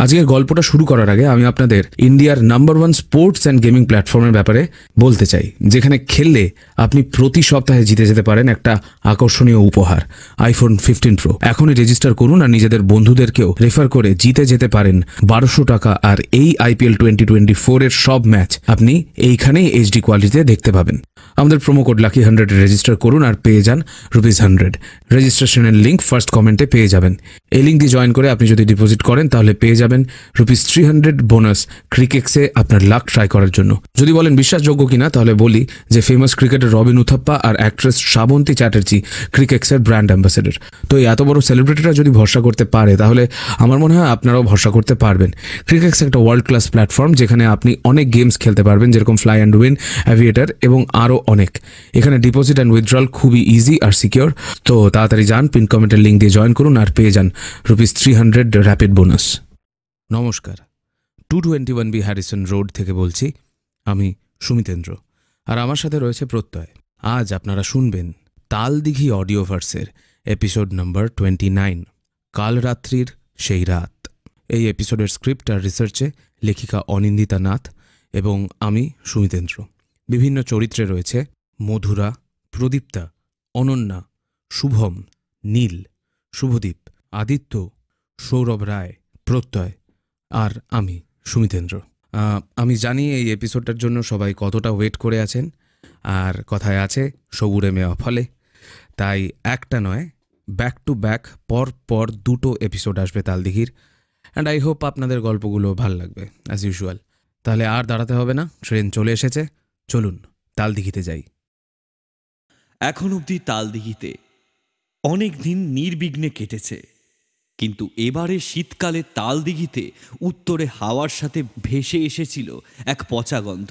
আজকের গল্পটা শুরু করার আগে আমি আপনাদের ইন্ডিয়ার নাম্বার 1 স্পোর্টস অ্যান্ড গেমিং প্ল্যাটফর্মের ব্যাপারে বলতে চাই, যেখানে খেললে আপনি প্রতি সপ্তাহে জিতে যেতে পারেন একটা আকর্ষণীয় উপহার, আইফোন 15 প্রো। এখনই রেজিস্টার করুন আর নিজেদের বন্ধুদেরকেও রেফার করে জিতে যেতে পারেন 1200 টাকা। আর এই IPL 2024 এর সব ম্যাচ আপনি এইখানেই HD কোয়ালিটিতে দেখতে পাবেন। আমাদের প্রোমো কোড লাকি100 রেজিস্টার করুন আর পেয়ে যান ₹100। রেজিস্ট্রেশনের লিঙ্ক ফার্স্ট কমেন্টে পেয়ে যাবেন। এই লিঙ্ক দিয়ে জয়েন করে আপনি যদি ডিপোজিট করেন তাহলে পেয়ে যাবেন ₹300 বোনাস ক্রিকেক্সে আপনার লাক ট্রাই করার জন্য। যদি বলেন বিশ্বাসযোগ্য কিনা, তাহলে বলি যে ফেমাস ক্রিকেটার রবিন উথাপ্পা আর অ্যাক্ট্রেস শ্রাবন্তী চ্যাটার্জি ক্রিকেক্সের ব্র্যান্ড অ্যাম্বাসেডর। তো এই এত বড় সেলিব্রিটিরা যদি ভরসা করতে পারে, তাহলে আমার মনে হয় আপনারাও ভরসা করতে পারবেন। ক্রিকেক্স একটা ওয়ার্ল্ড ক্লাস প্ল্যাটফর্ম, যেখানে আপনি অনেক গেমস খেলতে পারবেন, যেরকম ফ্লাই অ্যান্ড উইন, অ্যাভিয়েটার এবং আরও অনেক। এখানে ডিপোজিট অ্যান্ড উইথড্রল খুবই ইজি আর সিকিওর। তো তাড়াতাড়ি যান, পিন কমেন্টের লিঙ্ক দিয়ে জয়েন করুন আর পেয়ে যান ₹300 র্যাপিড বোনাস। নমস্কার, 221B হ্যারিসন রোড থেকে বলছি। আমি সুমিতেন্দ্র, আর আমার সাথে রয়েছে প্রত্যয়। আজ আপনারা শুনবেন তালদিঘি অডিওভার্সের এপিসোড নম্বর 29, কাল রাত্রির সেই রাত। এই এপিসোডের স্ক্রিপ্ট আর রিসার্চে লেখিকা অনিন্দিতা নাথ এবং আমি সুমিতেন্দ্র। বিভিন্ন চরিত্রে রয়েছে মধুরা, প্রদীপ্তা, অনন্যা, শুভম, নীল, শুভদীপ, আদিত্য, সৌরভ রায়, প্রত্যয় আর আমি সুমিতেন্দ্র। আমি জানি এই এপিসোডটার জন্য সবাই কতটা ওয়েট করে আছেন, আর কথায় আছে সবুরে মেওয়া ফলে। তাই একটা নয়, ব্যাক টু ব্যাক পর দুটো এপিসোড আসবে তালদিঘির। অ্যান্ড আই হোপ আপনাদের গল্পগুলো ভাল লাগবে অ্যাজ ইউজুয়াল। তাহলে আর দাঁড়াতে হবে না, ট্রেন চলে এসেছে, চলুন তালদিঘিতে যাই। এখন অবধি তালদিঘিতে অনেক দিন নির্বিঘ্নে কেটেছে, কিন্তু এবারে শীতকালে তালদিঘিতে উত্তরে হাওয়ার সাথে ভেসে এসেছিল এক পচা গন্ধ।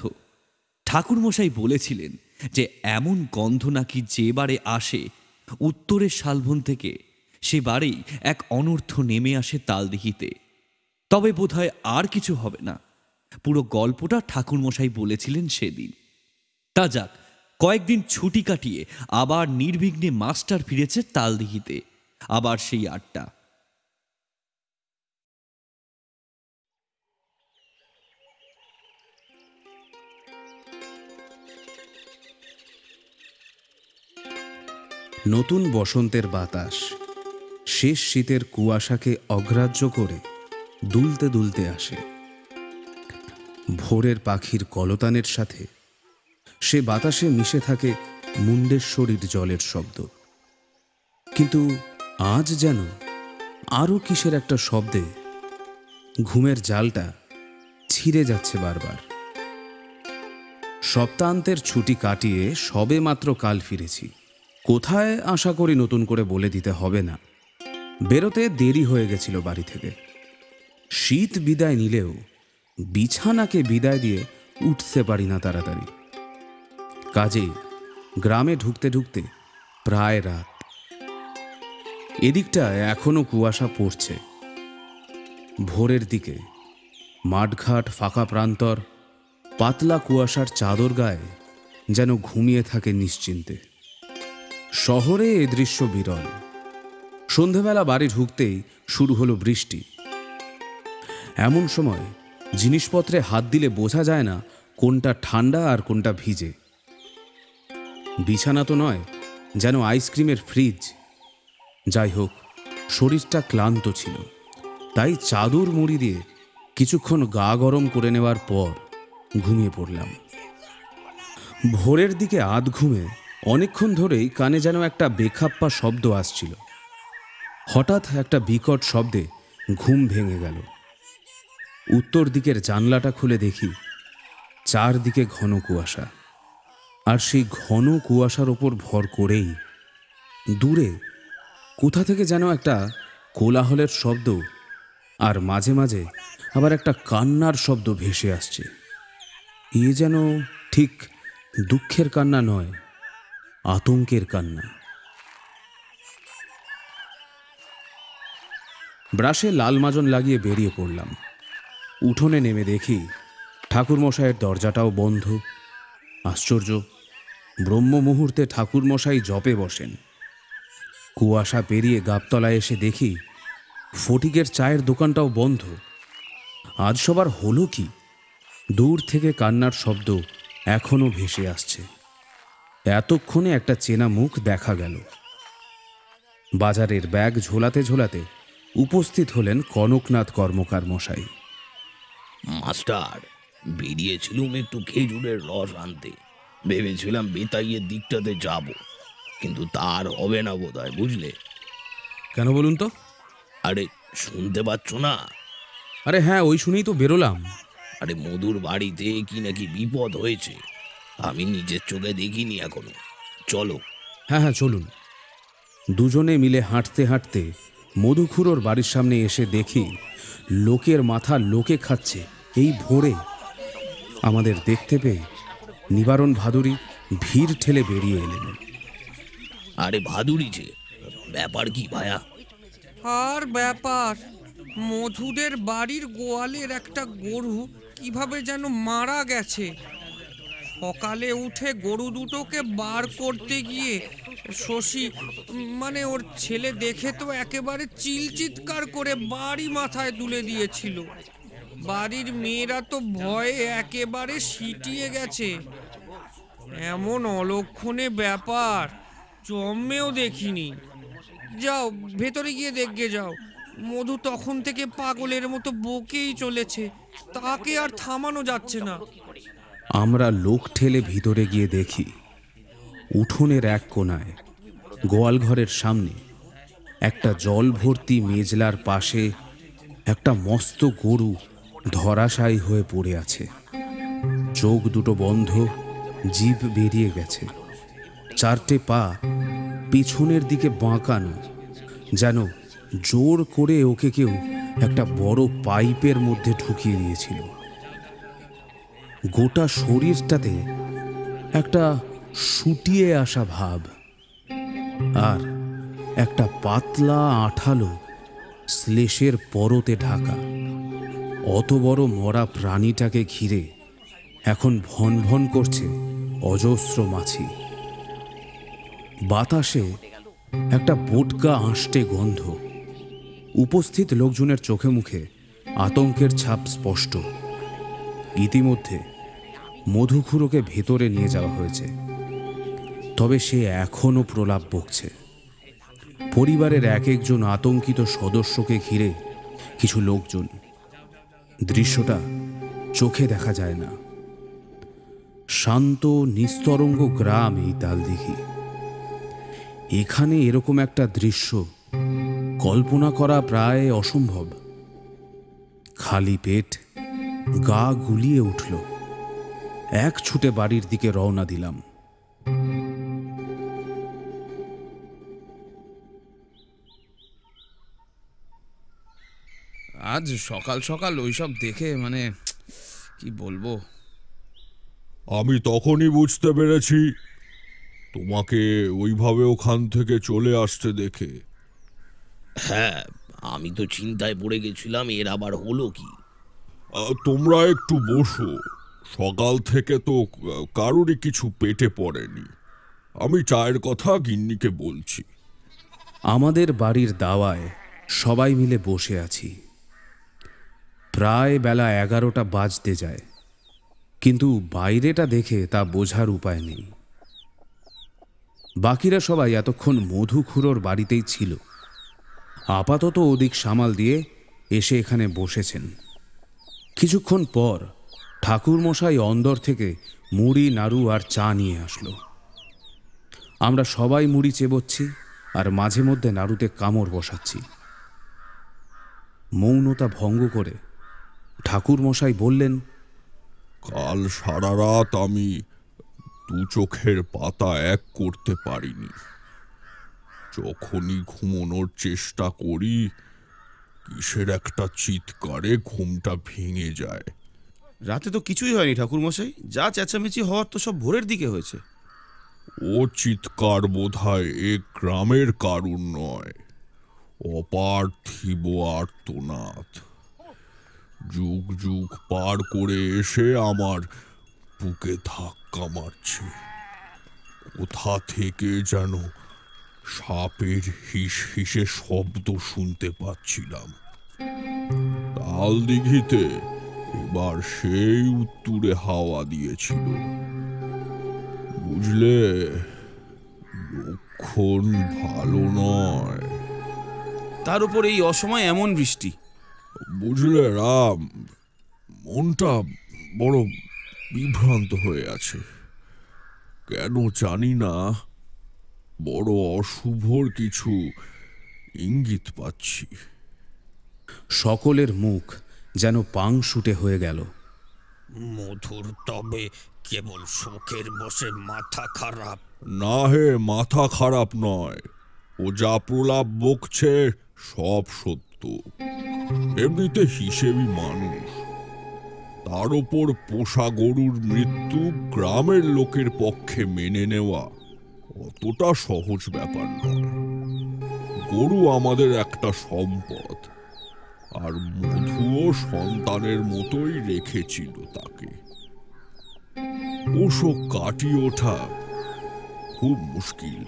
ঠাকুরমশাই বলেছিলেন যে এমন গন্ধ নাকি যে বারে আসে উত্তরের শালবন থেকে, সে বারেই এক অনর্থ নেমে আসে তালদিঘিতে। তবে বোধহয় আর কিছু হবে না। পুরো গল্পটা ঠাকুরমশাই বলেছিলেন সেদিন। তা যাক, কয়েকদিন ছুটি কাটিয়ে আবার নির্বিঘ্নে মাস্টার ফিরেছে তালদিঘিতে, আবার সেই আড্ডা। নতুন বসন্তের বাতাস শেষ শীতের কুয়াশাকে অগ্রাহ্য করে দুলতে দুলতে আসে। ভোরের পাখির কলতানের সাথে সে বাতাসে মিশে থাকে মুন্ডেশ্বরীর জলের শব্দ। কিন্তু আজ যেন আরও কিসের একটা শব্দে ঘুমের জালটা ছিঁড়ে যাচ্ছে বারবার। সপ্তাহান্তের ছুটি কাটিয়ে সবে মাত্র কাল ফিরেছি। কোথায় আশা করি নতুন করে বলে দিতে হবে না। বেরোতে দেরি হয়ে গেছিল বাড়ি থেকে। শীত বিদায় নিলেও বিছানাকে বিদায় দিয়ে উঠতে পারি না তাড়াতাড়ি। কাজেই গ্রামে ঢুকতে ঢুকতে প্রায় রাত। এদিকটায় এখনো কুয়াশা পড়ছে। ভোরের দিকে মাঠঘাট ফাঁকা প্রান্তর পাতলা কুয়াশার চাদর গায়ে যেন ঘুমিয়ে থাকে নিশ্চিন্তে। শহরে এ দৃশ্য বিরল। সন্ধেবেলা বাড়ি ঢুকতেই শুরু হলো বৃষ্টি। এমন সময় জিনিসপত্রে হাত দিলে বোঝা যায় না কোনটা ঠান্ডা আর কোনটা ভিজে। বিছানা তো নয়, যেন আইসক্রিমের ফ্রিজ। যাই হোক, শরীরটা ক্লান্ত ছিল, তাই চাদর মুড়ি দিয়ে কিছুক্ষণ গা গরম করে নেওয়ার পর ঘুমিয়ে পড়লাম। ভোরের দিকে আধ ঘুমে অনেকক্ষণ ধরেই কানে যেন একটা বেখাপ্পা শব্দ আসছিল। হঠাৎ একটা বিকট শব্দে ঘুম ভেঙে গেল। উত্তর দিকের জানলাটা খুলে দেখি চারদিকে ঘন কুয়াশা। আর সেই ঘন কুয়াশার ওপর ভর করেই দূরে কোথা থেকে যেন একটা কোলাহলের শব্দ, আর মাঝে মাঝে আবার একটা কান্নার শব্দ ভেসে আসছে। এ যেন ঠিক দুঃখের কান্না নয়, আতঙ্কের কান্না। ব্রাশে লাল মাজন লাগিয়ে বেরিয়ে পড়লাম। উঠোনে নেমে দেখি ঠাকুরমশাইয়ের দরজাটাও বন্ধ। আশ্চর্য, ব্রহ্ম মুহূর্তে ঠাকুরমশাই জপে বসেন। কুয়াশা পেরিয়ে গাবতলায় এসে দেখি ফটিকের চায়ের দোকানটাও বন্ধ। আজ সবার হলো কি? দূর থেকে কান্নার শব্দ এখনো ভেসে আসছে। এতক্ষণে একটা চেনা মুখ দেখা গেল। বাজারের ব্যাগ ঝোলাতে ঝোলাতে উপস্থিত হলেন কনকনাথ কর্মকার মশাই। মাস্টার, বেরিয়েছিলুম একটু খেজুরের রস আনতে। ভেবেছিলাম বেতাইয়ের দিকটাতে যাব, কিন্তু তার হবে না বোধহয়, বুঝলে? কেন বলুন তো? আরে শুনতে পাচ্ছ না? আরে হ্যাঁ, ওই শুনেই তো বেরোলাম। আরে মধুর বাড়িতে কি নাকি বিপদ হয়েছে। আমি নিজের চোখে দেখিনি এখনো। চলো। হ্যাঁ হ্যাঁ, চলুন। দুজনে মিলে হাঁটতে হাঁটতে মধুখুড়োর বাড়ির সামনে এসে দেখি লোকের মাথা লোকে খাচ্ছে এই ভোরে। আমাদের দেখতে পেয়ে নিবারণ ভাদুরী ভিড় ঠেলে বেরিয়ে এলেন। আরে ভাদুড়ি যে, ব্যাপার কি ভায়া? আর ব্যাপার, মধুদের বাড়ির গোয়ালের একটা গরু কিভাবে যেন মারা গেছে। সকালে উঠে গরু দুটোকে বার করতে গিয়ে শশী, মানে ওর ছেলে, দেখে তো একেবারে চিৎকার করে বাড়ি মাথায় তুলে দিয়েছিল। বাড়ির মেয়েরা তো ভয়ে একেবারে সিটিয়ে গেছে। এমন অলক্ষণে ব্যাপার জন্মেও দেখিনি। যাও, ভেতরে গিয়ে দেখে যাও। মধু তখন থেকে পাগলের মতো বকেই চলেছে, তাকে আর থামানো যাচ্ছে না। আমরা লোক ঠেলে ভিতরে গিয়ে দেখি উঠোনের এক কোণায় গোয়াল ঘরের সামনে একটা জল ভর্তি মেজলার পাশে একটা মস্ত গরু ধরাশায়ী হয়ে পড়ে আছে। চোখ দুটো বন্ধ, জিভ বেরিয়ে গেছে, চারটে পা পিছনের দিকে বাঁকানো, যেন জোর করে ওকে কেউ একটা বড় পাইপের মধ্যে ঢুকিয়ে দিয়েছিল। গোটা শরীরটাতে একটা শুটিয়ে আসা ভাব, আর একটা পাতলা আঠালো শ্লেষের পরতে ঢাকা। অত বড় মরা প্রাণীটাকে ঘিরে এখন ভন ভন করছে অজস্র মাছি। বাতাসে একটা বোটকা আঁশটে গন্ধ। উপস্থিত লোকজনের চোখে মুখে আতঙ্কের ছাপ স্পষ্ট। ইতিমধ্যে মধুখুড়োকে ভেতরে নিয়ে যাওয়া হয়েছে, তবে সে এখনো প্রলাপ বকছে। পরিবারের এক একজন আতঙ্কিত সদস্যকে ঘিরে কিছু লোকজন। দৃশ্যটা চোখে দেখা যায় না। শান্ত নিস্তরঙ্গ গ্রাম এই তালদিঘি। এখানে এরকম একটা দৃশ্য কল্পনা করা প্রায় অসম্ভব। খালি পেট, গা গুলিয়ে উঠল। এক ছুটে বাড়ির দিকে রওনা দিলাম। আজ সকাল সকাল ওইসব দেখে কি বলবো। আমি তখনই বুঝতে পেরেছি তোমাকে ওইভাবে ওখান থেকে চলে আসতে দেখে। হ্যাঁ, আমি তো চিন্তায় পড়ে গেছিলাম এর আবার হলো কি। তোমরা একটু বসো। সকাল থেকে তো কারোরই কিছু পেটে পড়েনি। আমি চায়ের কথা গিন্নিকে বলছি। আমাদের বাড়ির দাওয়ায় সবাই মিলে বসে আছি। প্রায় বেলা 11টা বাজতে যায়, কিন্তু বাইরেটা দেখে তা বোঝার উপায় নেই। বাকিরা সবাই এতক্ষণ মধুখুড়োর বাড়িতেই ছিল। আপাতত ওদিক সামাল দিয়ে এসে এখানে বসেছেন। কিছুক্ষণ পর ঠাকুরমশাই অন্দর থেকে মুড়ি, নাড়ু আর চা নিয়ে আসলো। আমরা সবাই মুড়ি চেবোচ্ছি আর মাঝে মধ্যে নাড়ুতে কামড় বসাচ্ছি। মৌনতা ভঙ্গ করে ঠাকুরমশাই বললেন, কাল সারা রাত আমি দু চোখের পাতা এক করতে পারিনি। যখনই ঘুমোনোর চেষ্টা করি, কিসের একটা চিৎকারে ঘুমটা ভেঙে যায়। রাতে তো কিছুই হয়নি ঠাকুরমশাই, যা চেঁচামেচি হওয়ার তো সব ভোরের দিকে হয়েছে। ও চিৎকার বোধহয় এ গ্রামের কারুর নয়, অপার্থিব আর্তনাদ। যুগ যুগ পার করে এসে আমার বুকে ধাক্কা মারছে। কোথা থেকে যেন সাপের হিস হিসে শব্দ শুনতে পাচ্ছিলাম। তাল দিঘিতে এবার সেই উত্তুরে হাওয়া দিয়েছিল, বুঝলে? লক্ষণ ভালো নয়। তার উপর এই অসময়ে এমন বৃষ্টি। বুঝলে রাম, মনটা বড় বিভ্রান্ত হয়ে আছে। কেন জানি না, বড় অশুভর কিছু ইঙ্গিত পাচ্ছি। সকলের মুখ যেন পাংশুটে হয়ে গেল। মধুর তবে কেবল শোকের বসে মাথা খারাপ। না হে, মাথা খারাপ নয়। ও যা প্রলাপ বকছে সব সত্য। এমনিতে হিসেবি মানুষ। তার ওপর পোষা গরুর মৃত্যু গ্রামের লোকের পক্ষে মেনে নেওয়া অতটা সহজ ব্যাপার নয়। গরু আমাদের একটা সম্পদ, আর মধুও সন্তানের মতোই রেখেছিল তাকে। ওসব কাটিয়ে ওঠা খুব মুশকিল।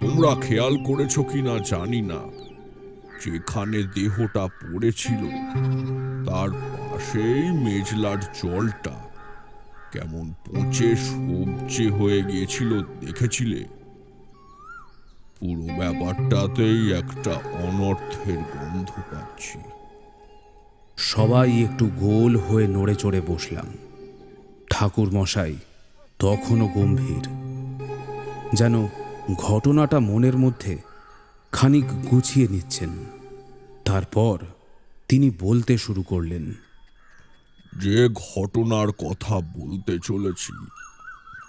তোমরা খেয়াল করেছো কিনা জানি না, যেখানে দেহটা পড়েছিল তার পাশেই মেজলার জলটা কেমন পচে সবজে হয়ে গিয়েছিল, দেখেছিলে? পুরো ব্যাপারটাতেই একটা অনর্থের গন্ধ পাচ্ছি। সবাই একটু গোল হয়ে নড়ে চড়ে বসলাম। ঠাকুর মশাই তখনও গম্ভীর, যেন ঘটনাটা মনের মধ্যে খানিক গুছিয়ে নিচ্ছেন। তারপর তিনি বলতে শুরু করলেন। যে ঘটনার কথা বলতে চলেছি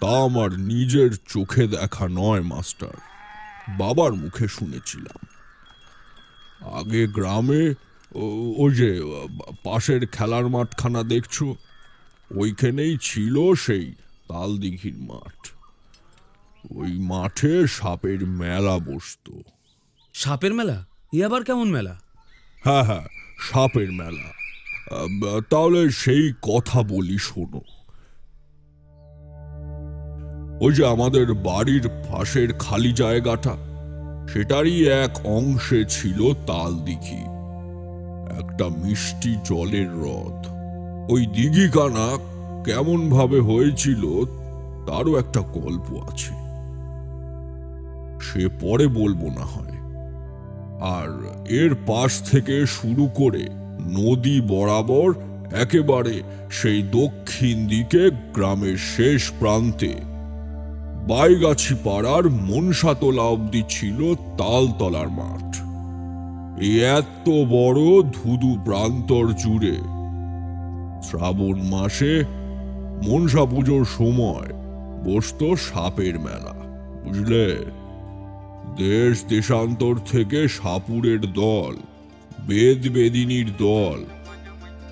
তা আমার নিজের চোখে দেখা নয় মাস্টার, বাবার মুখে শুনেছিলাম। আগে গ্রামে ওই যে পাশের খেলার মাঠখানা দেখছো, ওইখানেই ছিল সেই তালদিঘির মাঠ। ওই মাঠে সাপের মেলা বসতো। সাপের মেলা? ই আবার কেমন মেলা? হ্যাঁ হ্যাঁ, সাপের মেলা। তাহলে সেই কথা বলি, শোনো। ওই যে আমাদের বাড়ির পাশের খালি জায়গাটা, সেটারই এক অংশে ছিল তাল দিঘি, একটা মিষ্টি জলের হ্রদ। ওই দিঘিখানা কেমন ভাবে হয়েছিল তারও একটা গল্প আছে, সে পরে বলবো না হয়। আর এর পাশ থেকে শুরু করে নদী বরাবর একেবারে সেই দক্ষিণ দিকে গ্রামের শেষ প্রান্তে বাইগাছি পাড়ার মনসাতলা অবধি ছিল তালতলার মাঠ। এই এত বড় ধুধু প্রান্তর জুড়ে শ্রাবণ মাসে মনসা পুজোর সময় বসতো সাপের মেলা, বুঝলে? দেশ দেশান্তর থেকে সাপুরের দল, বেদ বেদিনীর দল,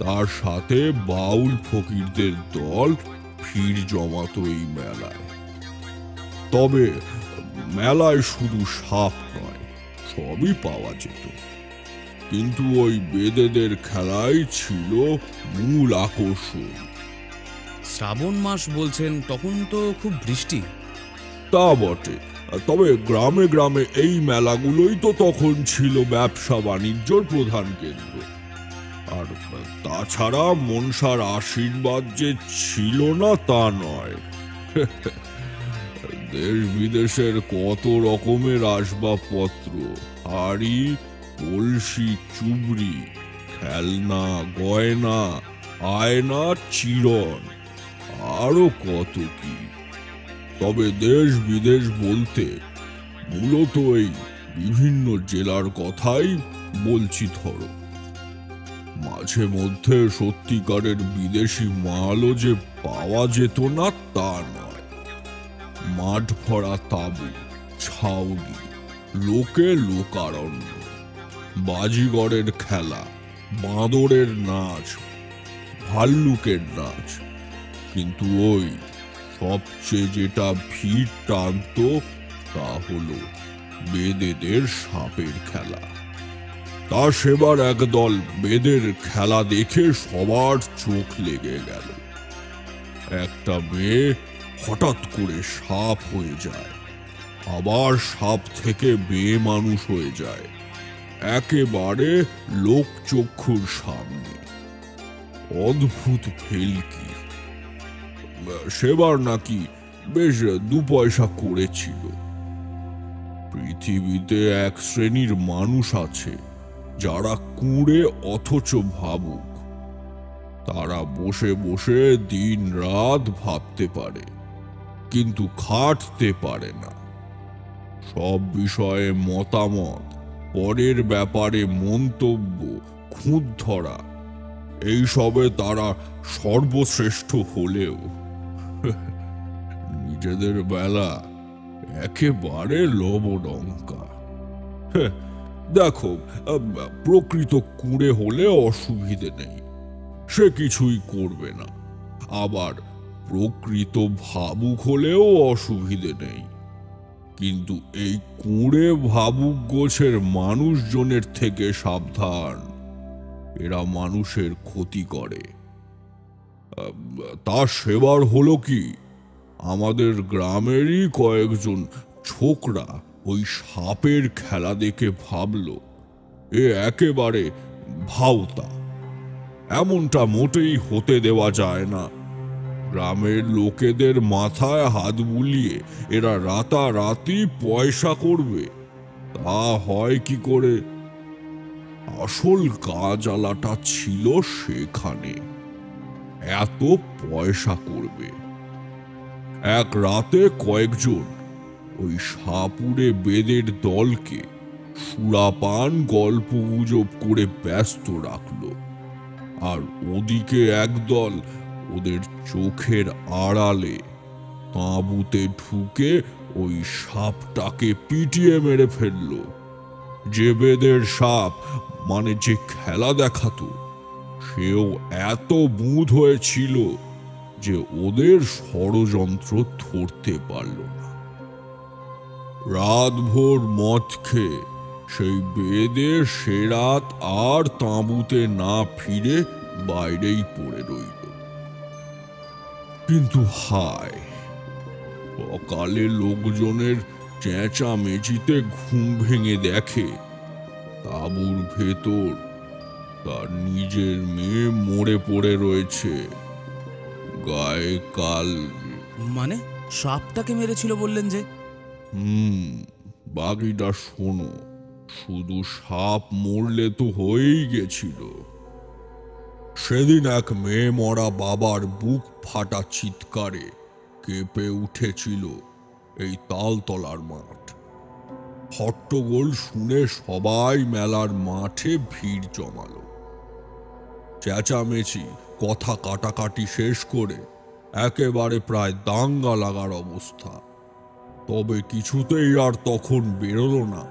তার সাথে বাউল ফকিরদের দল ভিড় জমাতো এই মেলায়। তবে মেলায় শুধু সাপ নয়, সবই পাওয়া যেত, কিন্তু ওই বেদেদের খেলাই ছিল মূল আকর্ষণ। শ্রাবণ মাস বলছেন, তখন তো খুব বৃষ্টি। তা বটে, তবে গ্রামে গ্রামে এই মেলাগুলোই তো তখন ছিল ব্যবসা বাণিজ্যর প্রধান কেন্দ্র। আর তাছাড়া মনসার আশীর্বাদ যে ছিল না তা নয়। দেশ বিদেশের কত রকমের আসবাবপত্র, হাড়ি, কলসি, চুবড়ি, খেলনা, গয়না, আয়না, চিরন, আরো কত কি। তবে দেশ বিদেশ বলতে মূলত এই বিভিন্ন জেলার কথাই বলছি। ধরো, মাঝে মধ্যে সত্যিকারের বিদেশি মালও যে পাওয়া যেত না তা নয়। মাঠ ভরা তাঁবু, ছাউনি, লোকে লোকারণ্য, বাজিগরের খেলা, বাঁদরের নাচ, ভাল্লুকের নাচ, কিন্তু ওই সবচেয়ে যেটা ভিড় টানত তা হলো বেদেদের সাপের খেলা। তা সেবার একদল বেদের খেলা দেখে সবার চোখ লেগে গেল। একটা মেয়ে হঠাৎ করে সাপ হয়ে যায়, আবার সাপ থেকে মেয়ে মানুষ হয়ে যায়, একেবারে লোকচক্ষুর সামনে। অদ্ভুত ভেলকি। সেবার নাকি বেশ 2 পয়সা করেছিল। পৃথিবীতে এক শ্রেণীর মানুষ আছে যারা কুঁড়ে অথচ ভাবুক। তারা বসে বসে দিন রাত ভাবতে পারে, কিন্তু খাটতে পারে না। সব বিষয়ে মতামত, পরের ব্যাপারে মন্তব্য, খুঁত ধরা, এইসবে তারা সর্বশ্রেষ্ঠ হলেও নিজেদের বেলা একেবারে লবডঙ্কা। দেখো, প্রকৃত কুঁড়ে হলে অসুবিধে নেই, সে কিছুই করবে না। আবার প্রকৃত ভাবুক হলেও অসুবিধে নেই, কিন্তু এই কুঁড়ে ভাবুক গোছের মানুষজনের থেকে সাবধান। এরা মানুষের ক্ষতি করে। তা সেবার হলো কি, আমাদের গ্রামেরই কয়েকজন ছোকরা ওই সাপের খেলা দেখে ভাবল এ একেবারে ভাওতা। এমনটা মোটেই হতে দেওয়া যায় না। গ্রামের লোকেদের মাথায় হাত বুলিয়ে এরা রাতারাতি পয়সা করবে, তা হয় কি করে? আসল কাজালাটা ছিল সেখানে, এত পয়সা করবে। এক রাতে কয়েকজন ওই সাপুড়ে বেদের দলকে সুরাপান গল্প গুজব করে ব্যস্ত রাখল, আর ওদিকে একদল ওদের চোখের আড়ালে তাঁবুতে ঢুকে ওই সাপটাকে পিটিয়ে মেরে ফেলল। যে বেদের সাপ, মানে যে খেলা দেখাতো, সেও এত বুঁদ হয়েছিল যে ওদের ষড়যন্ত্র ধরতে পারল না। রাতভর মদ খেয়ে সেই বেদে সে রাত আর তাঁবুতে না ফিরে বাইরেই পড়ে রইল। কিন্তু হায়, সকালে লোকজনের চেঁচামেচিতে ঘুম ভেঙে দেখে তাঁবুর ভেতর তার নিজের মেয়ে মরে পড়ে রয়েছে, গায়ে কাল। মানে সাপটাকে মেরেছিল বললেন যে? বাকিটা শোনো। শুধু সাপ মরলে তো হয়েই গেছিল। সেদিন এক মেয়ে মরা বাবার বুক ফাটা চিৎকারে কেঁপে উঠেছিল এই তালতলার মাঠ। হট্টগোল শুনে সবাই মেলার মাঠে ভিড় জমালো। চেঁচামেচি, কথা কাটাকাটি শেষ করে একেবারে প্রায় দাঙ্গা লাগার অবস্থা। তবে কিছুতেই আর তখন বেরোলো না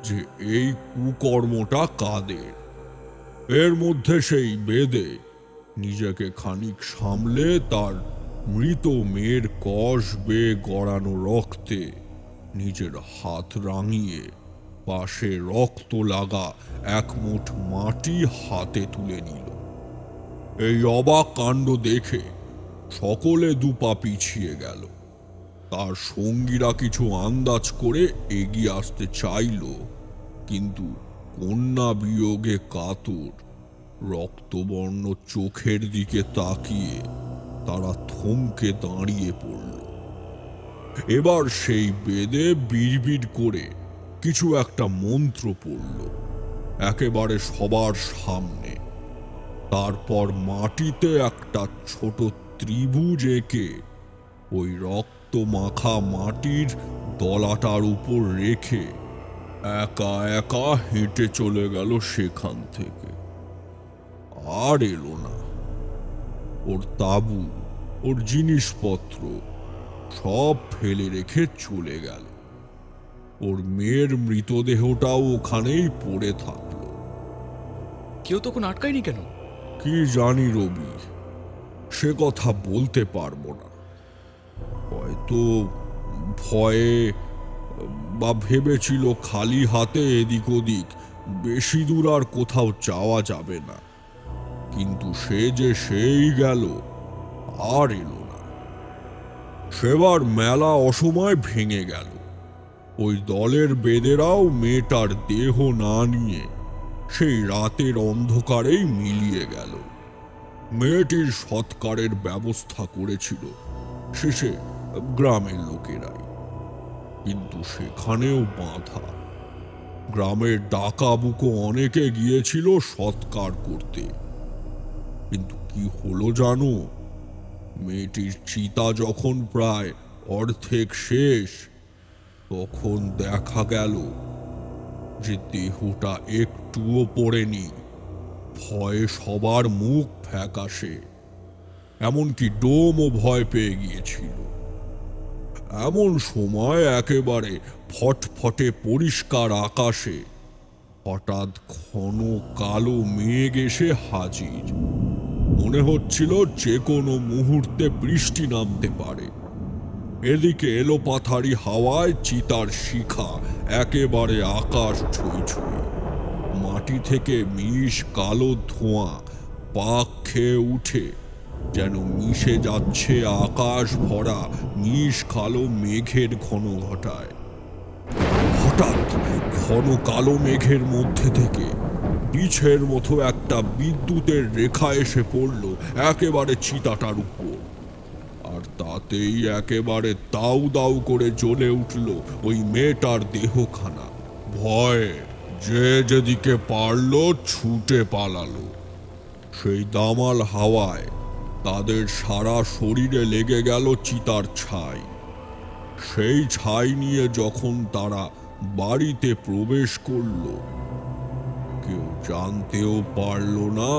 যে এই কুকর্মটা কাদের। এর মধ্যে সেই বেদে নিজেকে খানিক সামলে তার মৃত মেয়ের কষ বেয়ে গড়ানো রক্তে নিজের হাত রাঙিয়ে পাশে রক্ত লাগা এক মুঠ মাটি হাতে তুলে নিল। এই অবাক কাণ্ড দেখে সকলে 2 পা পিছিয়ে গেল। তার সঙ্গীরা কিছু আন্দাজ করে এগিয়ে আসতে চাইল, কিন্তু কন্যা বিয়োগে কাতর রক্তবর্ণ চোখের দিকে তাকিয়ে তারা থমকে দাঁড়িয়ে পড়ল। এবার সেই বেদে বিড়বিড় করে কিছু একটা মন্ত্র পড়ল একেবারে সবার সামনে। তারপর মাটিতে একটা ছোট ত্রিভুজ এঁকে ওই রক্ত মাখা মাটির দলাটার উপর রেখে একা একা হেঁটে চলে গেল সেখান থেকে। আর এলো না। ওর তাঁবু, ওর জিনিসপত্র সব ফেলে রেখে চলে গেল। ওর মেয়ের মৃতদেহটাও ওখানেই পড়ে থাকলো। কেউ তখন আটকায়নি কেন? কি জানি রবি, সে কথা বলতে পারবো না। হয়তো ভয়ে, বা ভেবেছিল খালি হাতে এদিক ওদিক বেশি দূর আর কোথাও যাওয়া যাবে না। কিন্তু সে যে সেই গেল, আর এলো না। সেবার মেলা অসময় ভেঙে গেল। ওই দলের বেদেরাও মেয়েটার দেহ না নিয়ে সেই রাতের অন্ধকারেই মিলিয়ে গেল। মেয়েটির সৎকারের ব্যবস্থা করেছিল শেষে গ্রামের লোকেরাই, কিন্তু সেখানেও বাধা। গ্রামের ডাকাবুকো অনেকে গিয়েছিল সৎকার করতে, কিন্তু কি হলো জানো? মেয়েটির চিতা যখন প্রায় অর্ধেক শেষ, তখন দেখা গেল যে দেহটা একটুও পড়েনি। ভয়ে সবার মুখ ফ্যাকাশে, এমনকি ডোমও ভয় পেয়ে গিয়েছিল। এমন সময় একেবারে ফটফটে পরিষ্কার আকাশে হঠাৎ ঘন কালো মেঘ এসে হাজির। মনে হচ্ছিল যে কোনো মুহূর্তে বৃষ্টি নামতে পারে। এদিকে এলোপাথারি হাওয়ায় চিতার শিখা একেবারে আকাশ ছুঁই ছুঁই। মাটি থেকে মিশ কালো ধোঁয়া পাক খেয়ে উঠে যেন মিশে যাচ্ছে আকাশ ভরা মিশ কালো মেঘের ঘন ঘটায়। হঠাৎ ঘন কালো মেঘের মধ্যে থেকে বিছের মতো একটা বিদ্যুতের রেখা এসে পড়ল একেবারে চিতাটার উপর, আর তাতেই একেবারে দাউ দাউ করে জ্বলে উঠল ওই মেয়েটার দেহখানা। ভয়ে যে যেদিকে পারল ছুটে পালালো। সেই দামাল হাওয়ায় তাদের সারা শরীরে লেগে গেল চিতার ছাই। সেই ছাই নিয়ে যখন তারা বাড়িতে প্রবেশ করল, কেউ জানতেও পারল না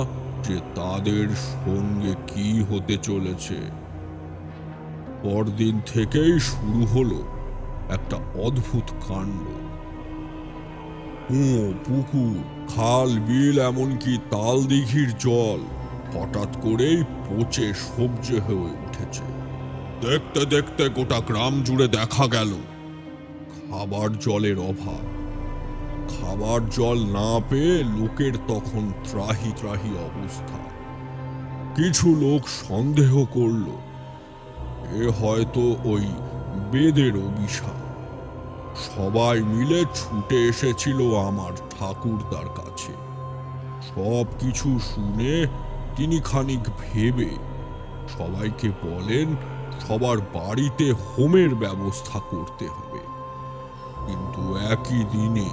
যে তাদের সঙ্গে কি হতে চলেছে। পরদিন থেকেই শুরু হলো একটা অদ্ভুত কাণ্ড। কুয়ো, পুকুর, খাল, বিল, এমনকি তাল দিঘির জল হঠাৎ করেই পচে সবজে হয়ে উঠেছে। দেখতে দেখতে গোটা গ্রাম জুড়ে দেখা গেল খাবার জলের অভাব। খাবার জল না পেয়ে লোকের তখন ত্রাহি ত্রাহি অবস্থা। কিছু লোক সন্দেহ করল এ হয়তো ওই বেদের অভিশাপ। সবাই মিলে ছুটে এসেছিল আমার ঠাকুরদার কাছে। সব কিছু শুনে তিনি খানিক ভেবে সবাইকে বলেন সবার বাড়িতে হোমের ব্যবস্থা করতে হবে। কিন্তু একই দিনে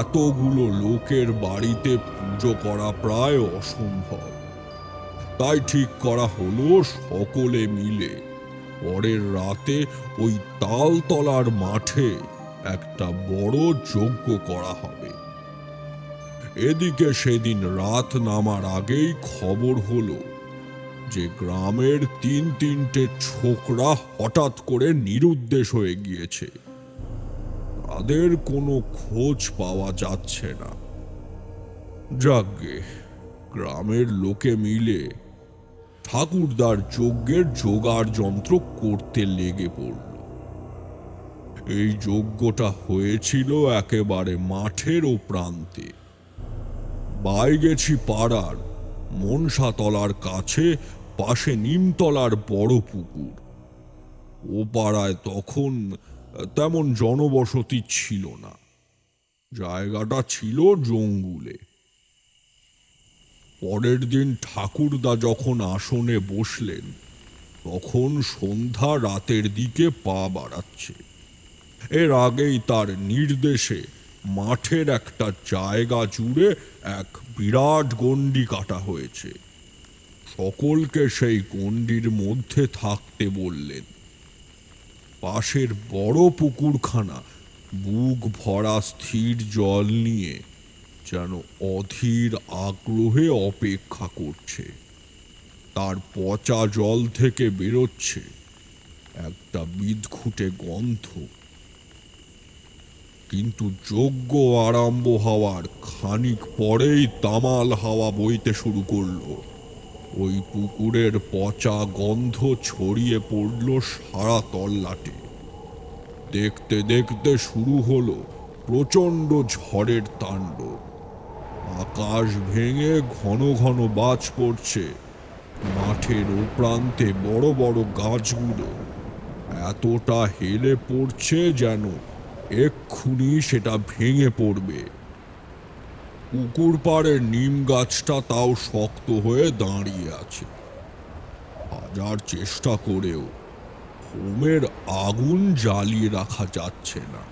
এতগুলো লোকের বাড়িতে পুজো করা প্রায় অসম্ভব। তাই ঠিক করা হলো সকলে মিলে পরের রাতে ওই তালতলার মাঠে একটা বড় যজ্ঞ করা হবে। এদিকে সেদিন রাত নামার আগেই খবর হলো যে গ্রামের তিনটে ছোকরা হঠাৎ করে নিরুদ্দেশ হয়ে গিয়েছে। তাদের কোনো খোঁজ পাওয়া যাচ্ছে না। যাকগে, গ্রামের লোকে মিলে ঠাকুরদার যজ্ঞের জোগাড় যন্ত্র করতে লেগে পড়ল। এই যজ্ঞটা হয়েছিল একেবারে মাঠের ও প্রান্তে। বাইগেছি পাড়ার মনসাতলার কাছে, পাশে নিমতলার বড় পুকুর। ও পাড়ায় তখন তেমন জনবসতি ছিল না, জায়গাটা ছিল জঙ্গুলে। পরের দিন ঠাকুরদা যখন আসনে বসলেন, তখন সন্ধ্যা রাতের দিকে পা বাড়াচ্ছে। এর আগেই তার নির্দেশে মাঠের একটা জায়গা জুড়ে এক বিরাট গণ্ডি কাটা হয়েছে। সকলকে সেই গণ্ডির মধ্যে থাকতে বললেন। পাশের বড় পুকুরখানা বুক ভরা স্থির জল নিয়ে যেন অধীর আগ্রহে অপেক্ষা করছে। তার পচা জল থেকে বেরোচ্ছে একটা বিদঘুটে গন্ধ। কিন্তু যজ্ঞ আরম্ভ হওয়ার খানিক পরেই তামাল হাওয়া বইতে শুরু করলো। ওই পুকুরের পচা গন্ধ ছড়িয়ে পড়ল সারা তল্লাটে। দেখতে দেখতে শুরু হলো প্রচণ্ড ঝড়ের তাণ্ডব। আকাশ ভেঙে ঘন ঘন বাজ পড়ছে। মাঠের ও প্রান্তে বড় বড় গাছগুলো এতটা হেলে পড়ছে যেন এক্ষুনি সেটা ভেঙে পড়বে। পুকুর পাড়ের নিম গাছটা তাও শক্ত হয়ে দাঁড়িয়ে আছে। হাজার চেষ্টা করেও হোমের আগুন জ্বালিয়ে রাখা যাচ্ছে না।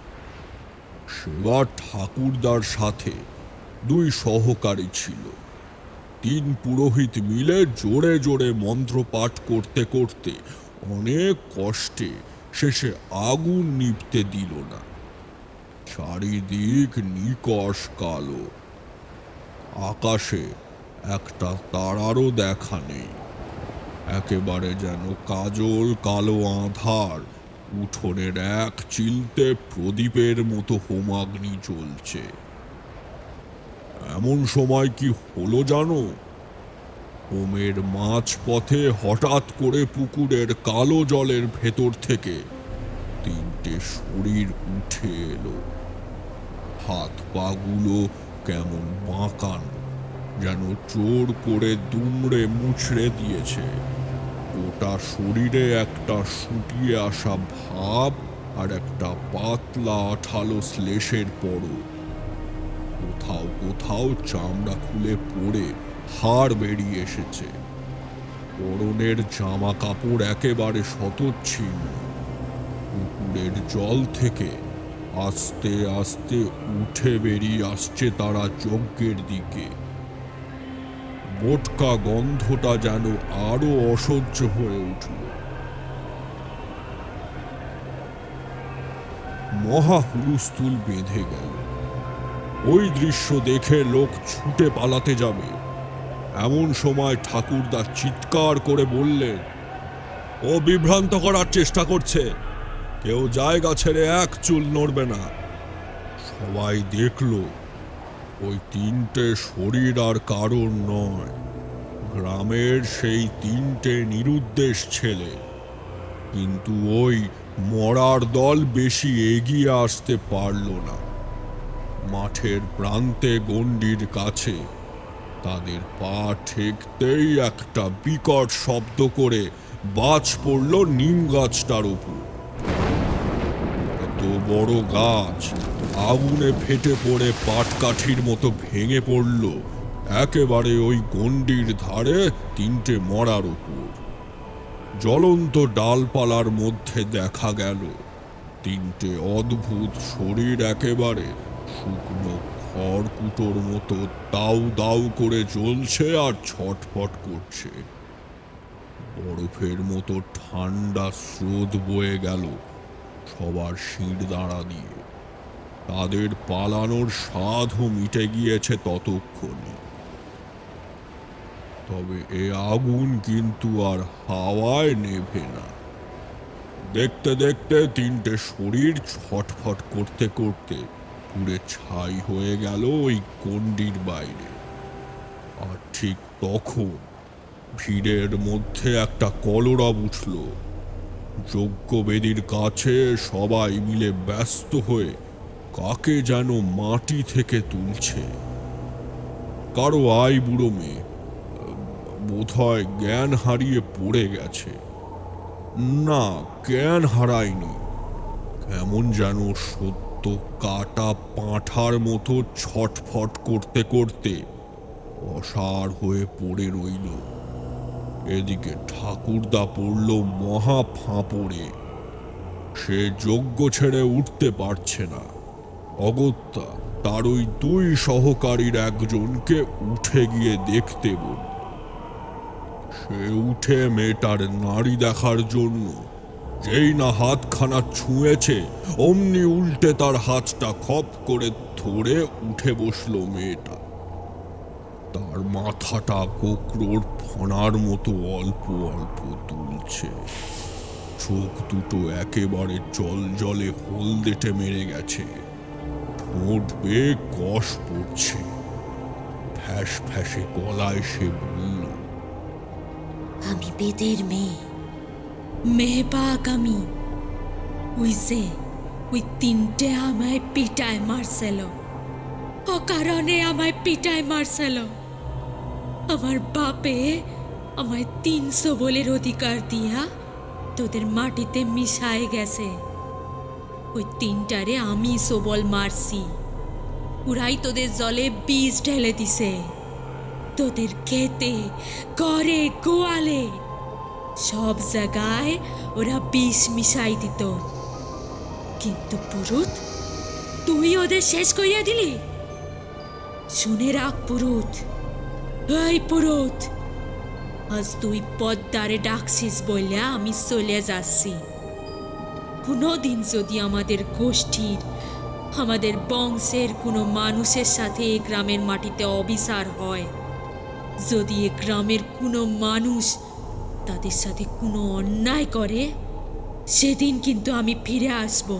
সেবার ঠাকুরদার সাথে 2 সহকারী ছিল। 3 পুরোহিত মিলে জোরে জোরে মন্ত্র পাঠ করতে করতে অনেক কষ্টে শেষে আগুন নিভতে দিল না। চারিদিক নিকষ কালো, আকাশে একটা তারারও দেখা নেই। একেবারে যেন কাজল কালো আঁধার, উঠোনের এক চিলতে প্রদীপের মতো হোমাগ্নি জ্বলছে। এমন সময় কি হলো জানো? হোমের মাঝপথে হঠাৎ করে পুকুরের কালো জলের ভেতর থেকে 3টে শরীর উঠে এলো। হাত পাগুলো কেমন বাঁকানো, যেন জোর করে দুমড়ে মুচড়ে দিয়েছে। গোটা শরীরে একটা শুকিয়ে আসা ভাব আর একটা পাতলা আঠালো শ্লেষের পরত। কোথাও কোথাও চামড়া খুলে পড়ে হাড় বেরিয়ে এসেছে। পরনের জামা কাপড় একেবারে শতচ্ছিন্ন। পুকুরের জল থেকে আস্তে আস্তে উঠে বেরিয়ে আসছে তারা যজ্ঞের দিকে। মোটকা গন্ধটা যেন আরো অসহ্য হয়ে উঠল। মহা হুলস্থুল বেঁধে গেল। ওই দৃশ্য দেখে লোক ছুটে পালাতে যাবে, এমন সময় ঠাকুরদা চিৎকার করে বললেন, ও বিভ্রান্ত করার চেষ্টা করছে, কেউ জায়গা ছেড়ে এক চুল নড়বে না। সবাই দেখল ওই 3টে শরীর আর কারোর নয়, গ্রামের সেই 3টে নিরুদ্দেশ ছেলে। কিন্তু ওই মরার দল বেশি এগিয়ে আসতে পারল না। মাঠের প্রান্তে গণ্ডির কাছে তাদের পা ঠেকতেই একটা বিকট শব্দ করে বাজ পড়ল নিম গাছটার উপর। এত বড় গাছ আগুনে ফেটে পড়ে পাটকাঠির মতো ভেঙে পড়ল একেবারে ওই গণ্ডির ধারে 3টে মরার উপর। জ্বলন্ত ডালপালার মধ্যে দেখা গেল 3টে অদ্ভুত শরীর একেবারে শুকনো খড়কুটোর মতো দাউ দাউ করে জ্বলছে আর ছটফট করছে। বরফের মতো ঠান্ডা স্রোত বয়ে গেল সবার শিরদাঁড়া দিয়ে। তাদের পালানোর সাধও মিটে গিয়েছে ততক্ষণে। তবে এ আগুন কিন্তু আর হাওয়ায় নেভে না। দেখতে দেখতে 3টে শরীর ছটফট করতে করতে পুড়ে ছাই হয়ে গেল ওই গণ্ডির বাইরে। আর ঠিক তখন ভিড়ের মধ্যে একটা কলরব উঠল। যজ্ঞবেদীর কাছে সবাই মিলে ব্যস্ত হয়ে কাকে যেন মাটি থেকে তুলছে। কারো বুড়ো মেয়ে, বোধহয় জ্ঞান হারিয়ে পড়ে গেছে। না, জ্ঞান হারায়নি, কেমন যেন সত্য কাটা পাঁঠার মতো ছটফট করতে করতে অসাড় হয়ে পড়ে রইল। এদিকে ঠাকুরদা পড়ল মহা ফাঁপড়ে। সে যজ্ঞ ছেড়ে উঠতে পারছে না। অগত্যা তার ওই 2 সহকারীর একজনকে উঠে গিয়ে দেখতে বলল। সে উঠে মেয়েটার নাড়ি দেখার জন্য যেই না হাতখানা ছুঁয়েছে, অমনি উল্টে তার হাতটা খপ করে ধরে উঠে বসলো মেয়েটা। তার মাথাটা কোকড়োর ফনার মতো অল্প অল্প দুলছে। চোখ দুটো একেবারে জল জলে হলদেটে মেরে গেছে। ঠোঁট বেয়ে কষ পড়ছে। ফ্যাস ফ্যাসে গলায় সে বলল, আমি বেদের মেয়ে, মেহপাক আমি। ওই 3টে আমায় পিটায় মারছিল, অকারণে আমায় পিটায় মারছিল। আমার বাপে আমায় 300 বলের অধিকার দিয়া তোদের মাটিতে মিশায় গেছে। ওই তিনটারে আমি সবল মারছি। ওরাই তোদের জলে বীজ ঢেলে দিছে, তোদের খেতে, ঘরে, গোয়ালে সব জায়গায় ওরা বিষ মিশাই দিত। কিন্তু পুরুত, তুই ওদের শেষ করিয়া দিলি। শুনে রাখ পুরুত, এই পুরুত, আজ তুই পদ্মারে ডাকছিস বলে আমি চলে যাচ্ছি। কোনোদিন যদি আমাদের গোষ্ঠীর, আমাদের বংশের কোনো মানুষের সাথে এই গ্রামের মাটিতে অবিচার হয়, যদি এ গ্রামের কোনো মানুষ তাদের সাথে কোনো অন্যায় করে, সেদিন কিন্তু আমি ফিরে আসব।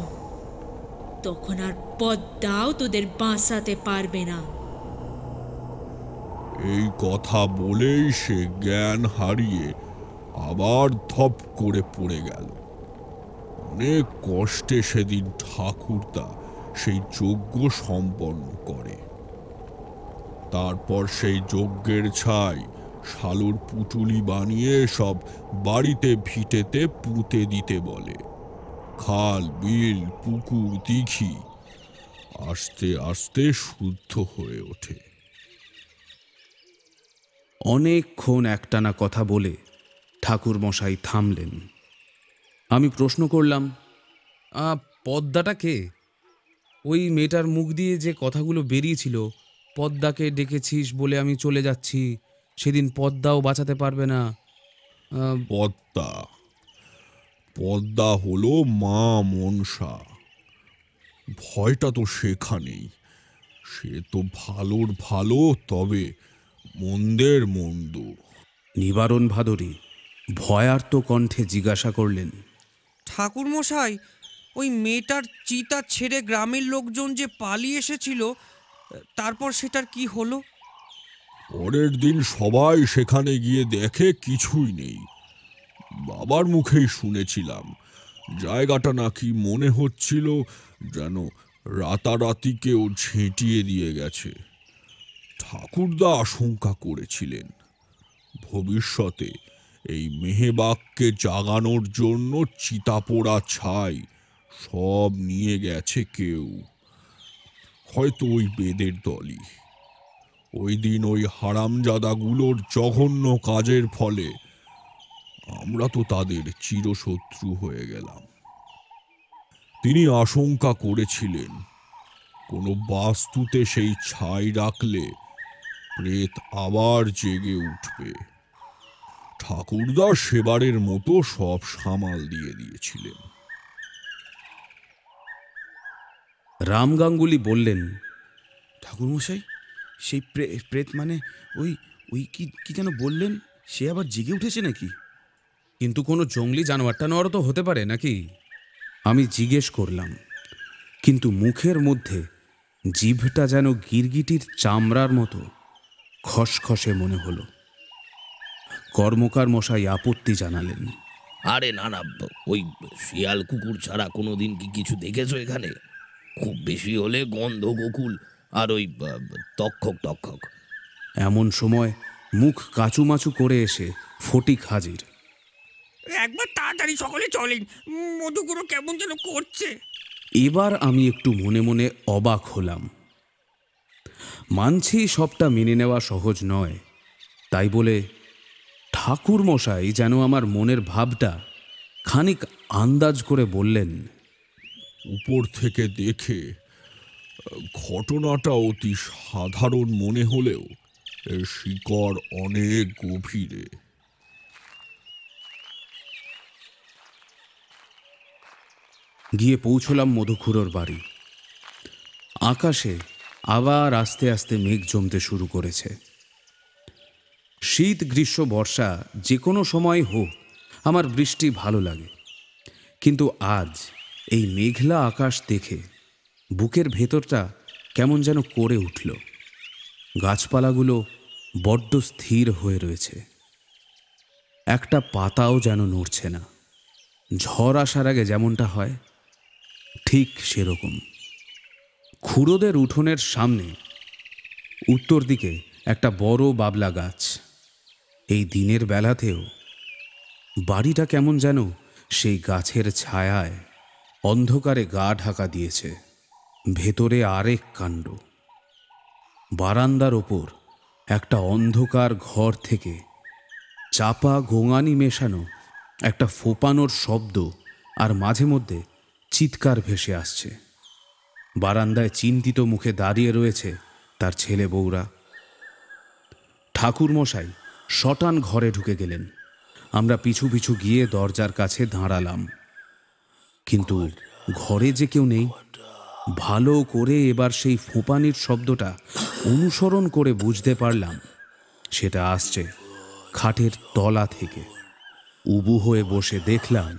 তখন আর পদ্মাও তোদের বাঁচাতে পারবে না। এই কথা বলেই সে জ্ঞান হারিয়ে আবার ধপ করে পড়ে গেল। অনেক কষ্টে সেদিন ঠাকুরদা সেই যজ্ঞ সম্পন্ন করে। তারপর সেই যজ্ঞের ছাই শালুর পুটুলি বানিয়ে সব বাড়িতে ভিটেতে পুঁতে দিতে বলে। খাল, বিল, পুকুর, দিঘি আস্তে আস্তে শুদ্ধ হয়ে ওঠে। অনেকক্ষণ একটানা কথা বলে ঠাকুর মশাই থামলেন। আমি প্রশ্ন করলাম, পদ্মাটা কে? ওই মেয়েটার মুখ দিয়ে যে কথাগুলো বেরিয়েছিল, পদ্মাকে ডেকেছিস বলে আমি চলে যাচ্ছি, সেদিন পদ্মাও বাঁচাতে পারবে না। পদ্মা পদ্মা হলো মা মনসা। ভয়টা তো সেখানেই। সে তো ভালোর ভালো, তবে মন্দের মন্দ। নিবারণ ভাদুরী ভয়ার্ত কণ্ঠে জিজ্ঞাসা করলেন, ঠাকুর মশাই, ওই মেয়েটার চিতা ছেড়ে গ্রামের লোকজন যে পালিয়ে এসেছিল, তারপর সেটার কি হলো? পরের দিন সবাই সেখানে গিয়ে দেখে কিছুই নেই। বাবার মুখেই শুনেছিলাম জায়গাটা নাকি মনে হচ্ছিল যেন রাতারাতি কেউ ঝেঁটিয়ে দিয়ে গেছে। ঠাকুরদা আশঙ্কা করেছিলেন ভবিষ্যতে এই মেহেবাগকে জাগানোর জন্য চিতাপোড়া ছাই সব নিয়ে গেছে কেউ, হয়তো ওই বেদের দলই। ওই দিন ওই হারামজাদাগুলোর জঘন্য কাজের ফলে আমরা তো তাদের চিরশত্রু হয়ে গেলাম। তিনি আশঙ্কা করেছিলেন কোনো বাস্তুতে সেই ছাই রাখলে প্রেত আবার জেগে উঠবে। ঠাকুরদা সেবারের মতো সব সামাল দিয়ে দিয়েছিলেন। রাম গাঙ্গুলি বললেন, ঠাকুরমশাই, সেই প্রেত মানে ওই ওই কি যেন বললেন, সে আবার জেগে উঠেছে নাকি? কিন্তু কোনো জঙ্গলি জানোয়ার টানোয়ারও তো হতে পারে নাকি? আমি জিজ্ঞেস করলাম, কিন্তু মুখের মধ্যে জিভটা যেন গিরগিটির চামড়ার মতো খসখসে মনে হলো। কর্মকার মশাই আপত্তি জানালেন, আরে না না, ওই শিয়াল কুকুর ছাড়া কোনোদিন কি কিছু দেখেছো এখানে? খুব বেশি হলে গন্ধ গোকুল আর ওই তক্ষক তক্ষক। এমন সময় মুখ কাচুমাচু করে এসে ফটিক হাজির। একবার তাড়াতাড়ি সকলে চলেন, মধুগুলো কেমন যেন করছে। এবার আমি একটু মনে মনে অবাক হলাম। মানছি সবটা মেনে নেওয়া সহজ নয়, তাই বলে ঠাকুর মশাই যেন আমার মনের ভাবটা খানিক আন্দাজ করে বললেন, উপর থেকে দেখে ঘটনাটা অতি সাধারণ মনে হলেও এর শিকড় অনেক গভীরে। গিয়ে পৌঁছলাম মধুখুড়োর বাড়ি। আকাশে আবার আস্তে আস্তে মেঘ জমতে শুরু করেছে। শীত, গ্রীষ্ম, বর্ষা যে কোনো সময় হোক আমার বৃষ্টি ভালো লাগে, কিন্তু আজ এই মেঘলা আকাশ দেখে বুকের ভেতরটা কেমন যেন করে উঠল। গাছপালাগুলো বড্ড স্থির হয়ে রয়েছে, একটা পাতাও যেন নড়ছে না। ঝড় আসার আগে যেমনটা হয় ঠিক সেরকম। খুড়োদের উঠোনের সামনে উত্তর দিকে একটা বড় বাবলা গাছ। এই দিনের বেলাতেও বাড়িটা কেমন যেন সেই গাছের ছায়ায় অন্ধকারে গা ঢাকা দিয়েছে। ভেতরে আরেক কাণ্ড। বারান্দার ওপর একটা অন্ধকার ঘর থেকে চাপা গোঙানি মেশানো একটা ফোপানোর শব্দ আর মাঝে মধ্যে চিৎকার ভেসে আসছে। বারান্দায় চিন্তিত মুখে দাঁড়িয়ে রয়েছে তার ছেলে বউরা। ঠাকুরমশাই শটান ঘরে ঢুকে গেলেন। আমরা পিছু পিছু গিয়ে দরজার কাছে দাঁড়ালাম, কিন্তু ঘরে যে কেউ নেই। ভালো করে এবার সেই ফোঁপানির শব্দটা অনুসরণ করে বুঝতে পারলাম সেটা আসছে খাটের তলা থেকে। উবু হয়ে বসে দেখলাম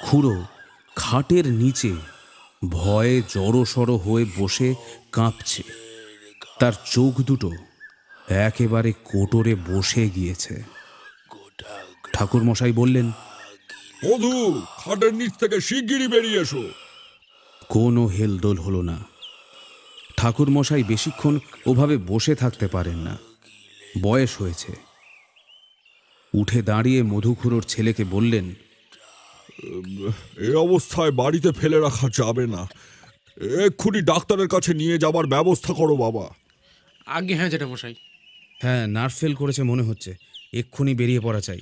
খুড়ো খাটের নিচে ভয়ে জড়সড় হয়ে বসে কাঁপছে। তার চোখ দুটো একেবারে কোটরে বসে গিয়েছে। ঠাকুরমশাই বললেন, মধু, খাটের নিচ থেকে শিগগিরই বেরিয়ে এসো। কোনো হেলদোল হলো না। ঠাকুরমশাই বেশিক্ষণ ওভাবে বসে থাকতে পারেন না, বয়স হয়েছে। উঠে দাঁড়িয়ে মধুখুড়োর ছেলেকে বললেন, এই অবস্থায় বাড়িতে ফেলে রাখা যাবে না, এক্ষুনি ডাক্তারের কাছে নিয়ে যাবার ব্যবস্থা করো বাবা। আগে হ্যাঁ জেঠামশাই। হ্যাঁ, নার্ভ ফেল করেছে মনে হচ্ছে, এক্ষুনি বেরিয়ে পড়া চাই।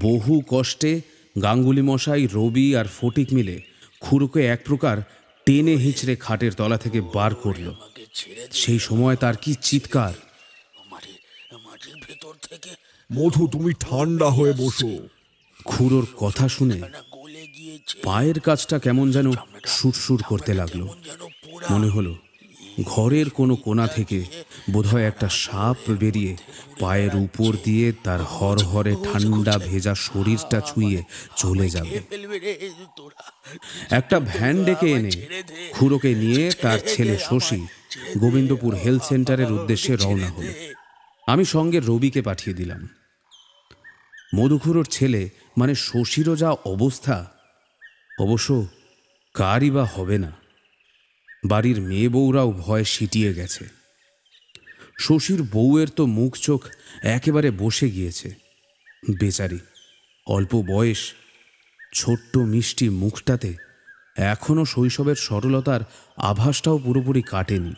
বহু কষ্টে গাঙ্গুলি মশাই, রবি আর ফটিক মিলে খুড়োকে এক প্রকার টেনে হিঁচড়ে খাটের তলা থেকে বার করল। সেই সময় তার কি চিৎকার! মধু, তুমি ঠান্ডা হয়ে বসো। খুড়োর কথা শুনে পায়ের কাজটা কেমন যেন সুরসুর করতে লাগলো। মনে হলো ঘরের কোনো কোণা থেকে বোধহয় একটা সাপ বেরিয়ে পায়ের উপর দিয়ে তার হরহরে ঠান্ডা ভেজা শরীরটা ছুঁয়ে চলে যাবে। একটা ভ্যান ডেকে এনে খুড়োকে নিয়ে তার ছেলে শশী গোবিন্দপুর হেলথ সেন্টারের উদ্দেশ্যে রওনা হলো। আমি সঙ্গে রবিকে পাঠিয়ে দিলাম। মধুখুড়োর ছেলে মানে শশীরও যা অবস্থা, অবশ্য কারই বা হবে না। বাড়ির মেয়ে বউরাও ভয় সিটিয়ে গেছে। শশীর বউয়ের তো মুখ চোখ একেবারে বসে গিয়েছে। বেচারি, অল্প বয়স, ছোট্ট মিষ্টি মুখটাতে এখনো শৈশবের সরলতার আভাসটাও পুরোপুরি কাটেনি।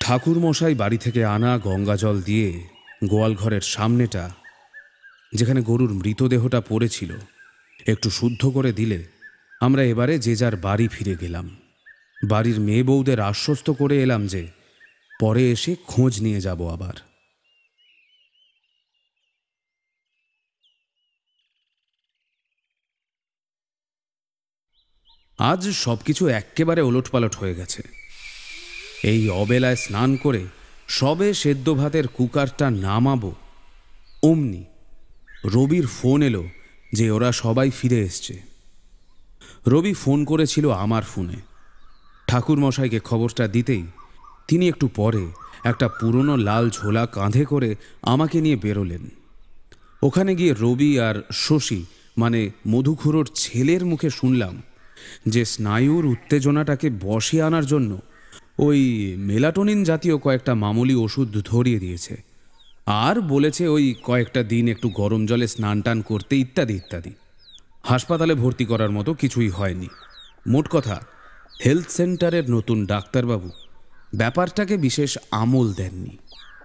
ঠাকুরমশাই বাড়ি থেকে আনা গঙ্গা জল দিয়ে গোয়ালঘরের সামনেটা, যেখানে গরুর মৃতদেহটা পড়েছিল, একটু শুদ্ধ করে দিলে আমরা এবারে যে যার বাড়ি ফিরে গেলাম। বাড়ির মেয়ে বউদের আশ্বস্ত করে এলাম যে পরে এসে খোঁজ নিয়ে যাব আবার। আজ সবকিছু একেবারে ওলটপালট হয়ে গেছে। এই অবেলায় স্নান করে সবে সেদ্ধ ভাতের কুকারটা নামাবো, অমনি রবির ফোন এলো যে ওরা সবাই ফিরে এসছে। রবি ফোন করেছিল আমার ফোনে। ঠাকুরমশাইকে খবরটা দিতেই তিনি একটু পরে একটা পুরনো লাল ঝোলা কাঁধে করে আমাকে নিয়ে বেরোলেন। ওখানে গিয়ে রবি আর শশী মানে মধুখুড়োর ছেলের মুখে শুনলাম যে স্নায়ুর উত্তেজনাটাকে বশে আনার জন্য ওই মেলাটোনিন জাতীয় কয়েকটা মামুলি ওষুধ ধরিয়ে দিয়েছে, আর বলেছে ওই কয়েকটা দিন একটু গরম জলে স্নান টান করতে ইত্যাদি ইত্যাদি। হাসপাতালে ভর্তি করার মতো কিছুই হয়নি। মোট কথা, হেলথ সেন্টারের নতুন ডাক্তারবাবু ব্যাপারটাকে বিশেষ আমল দেননি।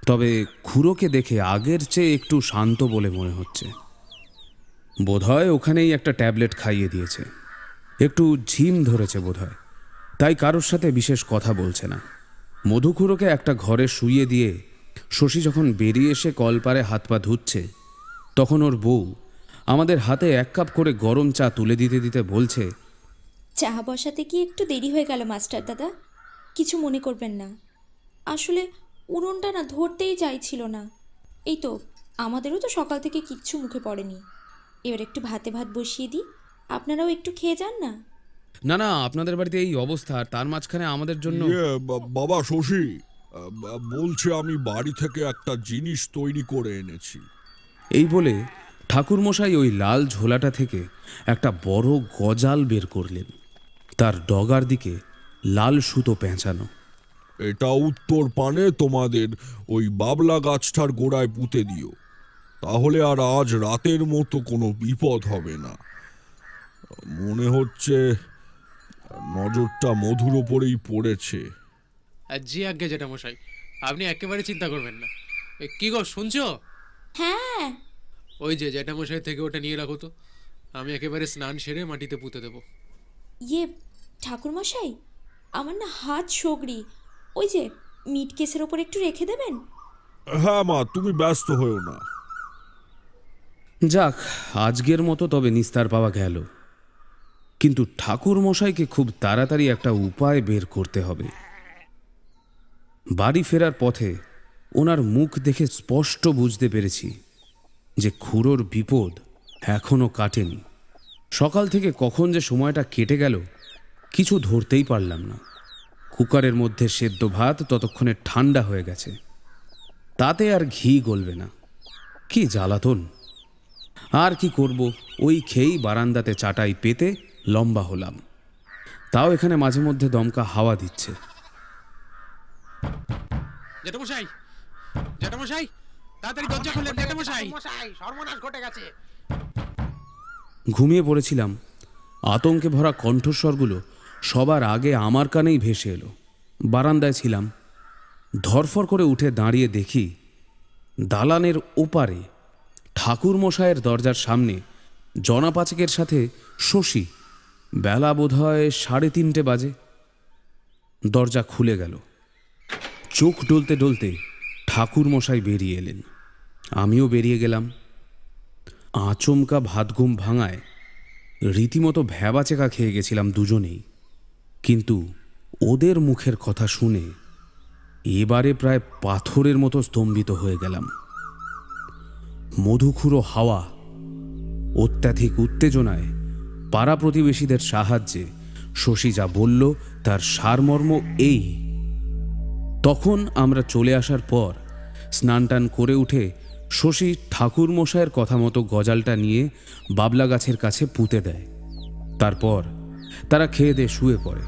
তবে খুড়োকে দেখে আগের চেয়ে একটু শান্ত বলে মনে হচ্ছে। বোধহয় ওখানেই একটা ট্যাবলেট খাইয়ে দিয়েছে। একটু ঝিম ধরেছে বোধহয়, তাই কারোর সাথে বিশেষ কথা বলছে না। মধুখুড়োকে একটা ঘরে শুইয়ে দিয়ে শশী যখন বেরিয়ে এসে কলপারে হাত পা ধুচ্ছে, তখন ওর বউ আমাদের হাতে 1 কাপ করে গরম চা তুলে দিতে দিতে বলছে, চা বসাতে কি একটু দেরি হয়ে গেল মাস্টার দাদা? কিছু মনে করবেন না, আসলে উনুনটা না ধরতেই চাইছিল না। এই তো, আমাদেরও তো সকাল থেকে কিচ্ছু মুখে পড়েনি। এবার একটু ভাতে ভাত বসিয়ে দিই, আপনারাও একটু খেয়ে যান না। না না, আপনাদের বাড়িতে এই অবস্থা, আর তার মাঝখানে আমাদের জন্য। বাবা শশী বলছে আমি বাড়ি থেকে একটা জিনিস তৈরি করে এনেছি। এই বলে ঠাকুরমশাই ওই লাল ঝোলাটা থেকে একটা বড় গজাল বের করলেন। তার ডগার দিকে লাল সুতো পেঁচানো। এটা উত্তর পানে তোমাদের ওই বাবলা গাছটার গোড়ায় পুঁতে দিও, তাহলে আর আজ রাতের মতো কোনো বিপদ হবে না। মনে হচ্ছে নজরটা মধুর ওপরেই পড়েছে। জি আজ্ঞে জ্যাঠামশাই, আপনি একেবারে চিন্তা করবেন না। কি গো শুনছো? হ্যাঁ, ওই যে জ্যাঠামশাই থেকে ওটা নিয়ে রাখো তো, আমি একেবারে স্নান সেরে মাটিতে পুঁতে দেবো। ইয়ে ঠাকুরমশাই, আমার না হাত সগড়ি, ওই যে মিট কেসের ওপর একটু রেখে দেবেন। হ্যাঁ মা, তুমি ব্যস্ত হয়েও না। যাক, আজকের মতো তবে নিস্তার পাওয়া গেল। কিন্তু ঠাকুর মশাইকে খুব তাড়াতাড়ি একটা উপায় বের করতে হবে। বাড়ি ফেরার পথে ওনার মুখ দেখে স্পষ্ট বুঝতে পেরেছি যে খুড়োর বিপদ এখনো কাটেনি। সকাল থেকে কখন যে সময়টা কেটে গেল কিছু ধরতেই পারলাম না। কুকারের মধ্যে সেদ্ধ ভাত ততক্ষণে ঠান্ডা হয়ে গেছে, তাতে আর ঘি গলবে না। কি জ্বালাতন! আর কি করব, ওই খেয়েই বারান্দাতে চাটাই পেতে লম্বা হলাম। তাও এখানে মাঝে মধ্যে দমকা হাওয়া দিচ্ছে। জ্যাঠামশাই, জ্যাঠামশাই, তাড়াতাড়ি দরজা খুললেন জ্যাঠামশাই, সর্বনাশ ঘটে গেছে। ঘুমিয়ে পড়েছিলাম, আতঙ্কে ভরা কণ্ঠস্বরগুলো সবার আগে আমার কানেই ভেসে এলো। বারান্দায় ছিলাম, ধরফর করে উঠে দাঁড়িয়ে দেখি দালানের ওপারে ঠাকুর মশায়ের দরজার সামনে জনা পাচেকের সাথে শশী। বেলা বোধহয় 3:30 বাজে। দরজা খুলে গেল। চোখ ডলতে ডলতে ঠাকুর মশাই বেরিয়ে এলেন, আমিও বেরিয়ে গেলাম। আচমকা ভাত ঘুম ভাঙায় রীতিমতো ভ্যাবাচেকা খেয়ে গেছিলাম দুজনেই। কিন্তু ওদের মুখের কথা শুনে এবারে প্রায় পাথরের মতো স্তম্ভিত হয়ে গেলাম। মধুখুরো হাওয়া, অত্যাধিক উত্তেজনায় পাড়া প্রতিবেশীদের সাহায্যে শশী যা বলল তার সারমর্ম এই। তখন আমরা চলে আসার পর স্নান টান করে উঠে শশী ঠাকুর মশায়ের কথা মতো গজালটা নিয়ে বাবলা গাছের কাছে পুঁতে দেয়। তারপর তারা খেয়ে দিয়ে শুয়ে পড়ে।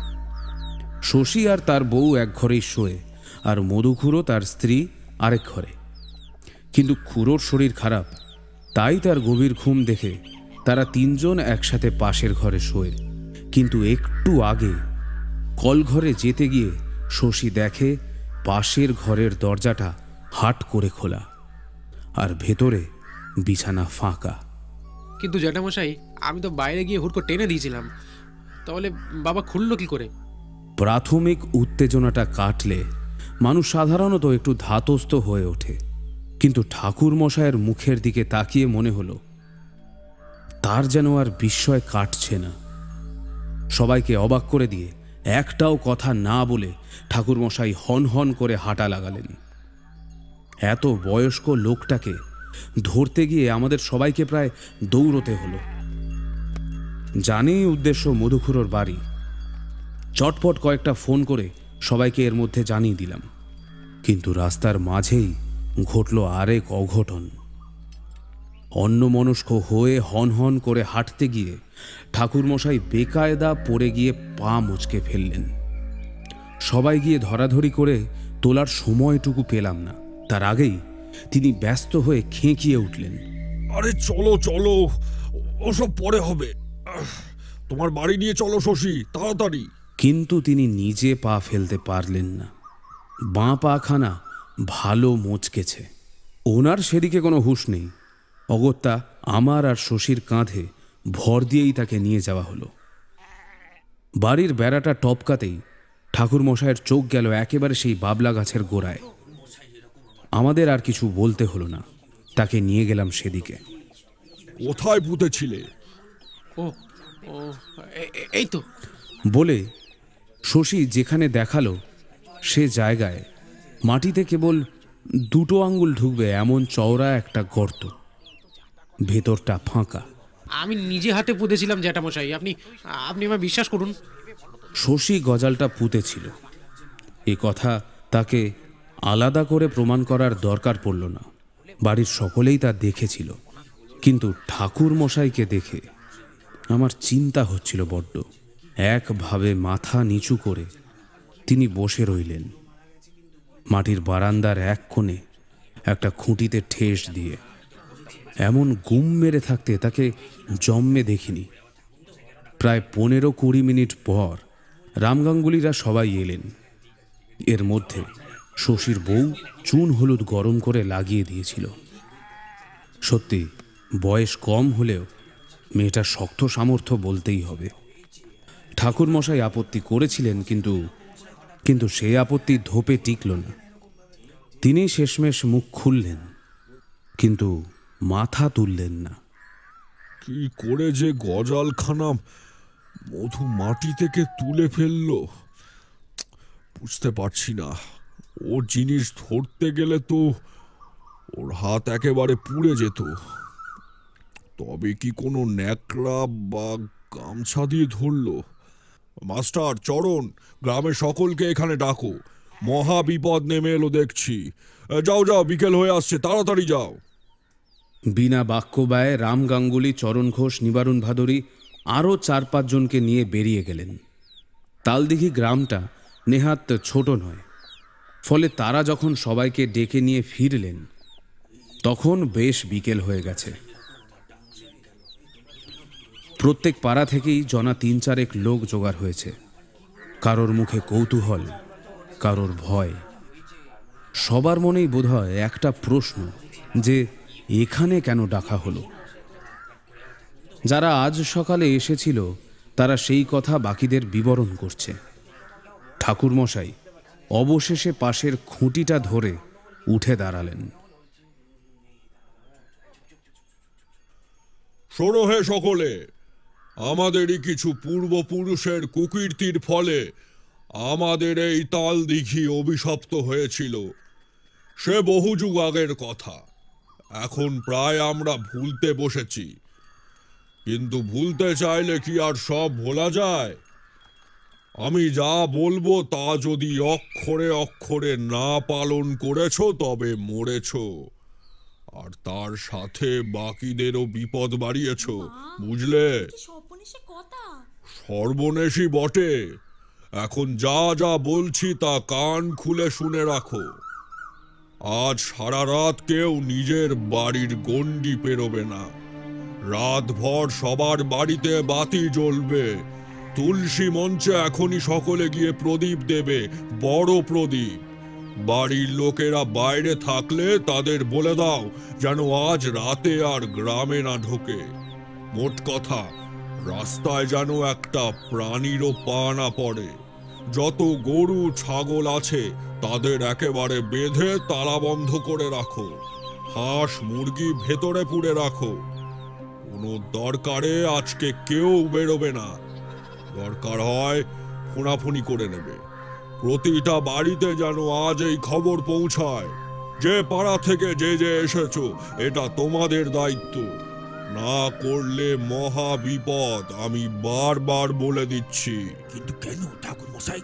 শশী আর তার বউ এক ঘরেই শোয়, আর মধুখুরো তার স্ত্রী আরেক ঘরে। কিন্তু খুড়োর শরীর খারাপ, তাই তার গভীর ঘুম দেখে তারা তিনজন একসাথে পাশের ঘরে শোয়। কিন্তু একটু আগে কলঘরে যেতে গিয়ে শশী দেখে পাশের ঘরের দরজাটা হাট করে খোলা, আর ভেতরে বিছানা ফাঁকা। কিন্তু জ্যাঠামশাই, আমি তো বাইরে গিয়ে হুড়কো টেনে দিয়েছিলাম, তাহলে বাবা খুললো কি করে? প্রাথমিক উত্তেজনাটা কাটলে মানুষ সাধারণত একটু ধাতস্থ হয়ে ওঠে, কিন্তু ঠাকুর মশায়ের মুখের দিকে তাকিয়ে মনে হলো তার যেন আর বিস্ময় কাটছে না। সবাইকে অবাক করে দিয়ে একটাও কথা না বলে ঠাকুর মশাই হন হন করে হাঁটা লাগালেন। এত বয়স্ক লোকটাকে ধরতে গিয়ে আমাদের সবাইকে প্রায় দৌড়তে হলো। জানি উদ্দেশ্য মধুখুরোর বাড়ি। চটপট কয়েকটা ফোন করে সবাইকে এর মধ্যে জানিয়ে দিলাম। কিন্তু রাস্তার মাঝেই ঘটল আরেক অঘটন। অন্যমনস্ক হয়ে হন হন করে হাঁটতে গিয়ে ঠাকুরমশাই বেকায়দা পড়ে গিয়ে পা মুচকে ফেললেন। সবাই গিয়ে ধরাধরি করে তোলার সময়টুকু পেলাম না, তার আগেই তিনি ব্যস্ত হয়ে খেঁকিয়ে উঠলেন, আরে চলো চলো, ওসব পরে হবে, তোমার বাড়ি নিয়ে চলো শশী, তাড়াতাড়ি। কিন্তু তিনি নিজে পা ফেলতে পারলেন না। বাঁ পাখানা ভালো মোচকেছে। ওনার সেদিকে কোনো হুঁশ নেই। অগত্যা আমার আর শশীর কাঁধে ভর দিয়েই তাকে নিয়ে যাওয়া হলো। বাড়ির বেড়াটা টপকাতেই ঠাকুর মশায়ের চোখ গেল একেবারে সেই বাবলা গাছের গোড়ায়। আমাদের আর কিছু বলতে হলো না, তাকে নিয়ে গেলাম সেদিকে। কোথায় পুঁতেছিলে? ও ও এই তো বলে শশী যেখানে দেখালো সে জায়গায় মাটিতে কেবল 2 আঙ্গুল ঢুকবে এমন চওড়া একটা গর্ত, ভেতরটা ফাঁকা। আমি নিজে হাতে পুঁতেছিলাম জ্যাঠামশাই, আপনি আপনি আমায় বিশ্বাস করুন। শশী গজালটা পুঁতেছিল, এ কথা তাকে আলাদা করে প্রমাণ করার দরকার পড়ল না। বাড়ির সকলেই তা দেখেছিল। কিন্তু ঠাকুর মশাইকে দেখে আমার চিন্তা হচ্ছিল বড্ড। একভাবে মাথা নিচু করে তিনি বসে রইলেন মাটির বারান্দার এক কোণে একটা খুঁটিতে ঠেস দিয়ে। এমন গুম মেরে থাকতে তাকে জন্মে দেখিনি। প্রায় 15-20 মিনিট পর রামগাঙ্গুলিরা সবাই এলেন। এর মধ্যে শশীর বউ চুন হলুদ গরম করে লাগিয়ে দিয়েছিল। সত্যি বয়স কম হলেও মেয়েটার শক্ত সামর্থ্য বলতেই হবে। ঠাকুরমশাই আপত্তি করেছিলেন, কিন্তু সে আপত্তি ধোপে টিকল না। তিনি শেষমেশ মুখ খুললেন, কিন্তু মাথা তুললেন না। কি করে যে গজালখানা মধু মাটি থেকে তুলে ফেললো বুঝতে পারছি না। ওর জিনিস ধরতে গেলে তো ওর হাত একেবারে পুড়ে যেত। তবে কি কোনো ন্যাকড়া বা গামছা দিয়ে ধরলো? মাস্টার, চরণ, গ্রামের সকলকে এখানে ডাকো। মহা বিপদ নেমে এলো দেখছি। যাও যাও, বিকেল হয়ে আসছে, তাড়াতাড়ি যাও। বিনা বাক্য ব্যয়ে রাম গাঙ্গুলি, চরণ ঘোষ, নিবারণ ভাদুরী আরও 4-5 জনকে নিয়ে বেরিয়ে গেলেন। তালদিঘি গ্রামটা নেহাত ছোট নয়, ফলে তারা যখন সবাইকে ডেকে নিয়ে ফিরলেন তখন বেশ বিকেল হয়ে গেছে। প্রত্যেক পাড়া থেকেই জনা 3-4 লোক জোগাড় হয়েছে। কারোর মুখে কৌতূহল, কারোর ভয়। সবার মনেই বোধহয় একটা প্রশ্ন, যে এখানে কেন ডাকা হলো। যারা আজ সকালে এসেছিল তারা সেই কথা বাকিদের বিবরণ করছে। ঠাকুরমশাই অবশেষে পাশের খুঁটিটা ধরে উঠে দাঁড়ালেন। শোনো হে সকলে, আমাদেরই কিছু পূর্বপুরুষের কুকীর্তির ফলে আমাদের এই তালদিঘি অভিশপ্ত হয়েছিল। সে বহু যুগ আগের কথা। এখন প্রায় আমরা ভুলতে বসেছি, কিন্তু ভুলতে চাইলে কি আর সব ভোলা যায়? আমি যা বলবো তা যদি অক্ষরে অক্ষরে না পালন করেছ তবে মরেছ, আর তার সাথে বাকিদেরও বিপদ বাড়িয়েছ, বুঝলে? সর্বনেশই বটে। এখন যা যা বলছি তা কান খুলে শুনে রাখো। আজ সারা রাত কেউ নিজের বাড়ির গণ্ডি পেরোবে না। রাতভর সবার বাড়িতে বাতি জ্বলবে। তুলসী মঞ্চে এখনই সকলে গিয়ে প্রদীপ দেবে, বড় প্রদীপ। বাড়ির লোকেরা বাইরে থাকলে তাদের বলে দাও যেন আজ রাতে আর গ্রামে না ঢোকে। মোট কথা, রাস্তায় যেন একটা প্রাণীরও পা না পড়ে। যত গরু ছাগল আছে তাদের একেবারে বেঁধে তালাবন্ধ করে রাখো। হাঁস মুরগি ভেতরে পুড়ে রাখো। কোনো দরকারে আজকে কেউ বেরোবে না। দরকার হয় ফোনাফুনি করে নেবে। প্রতিটা বাড়িতে যেন আজ এই খবর পৌঁছায়, যে পাড়া থেকে যে যে এসেছো এটা তোমাদের দায়িত্ব। না করলে মহা বিপদ, আমি বারবার বলে দিচ্ছি। কিন্তু কেন ঠাকুর মশাই?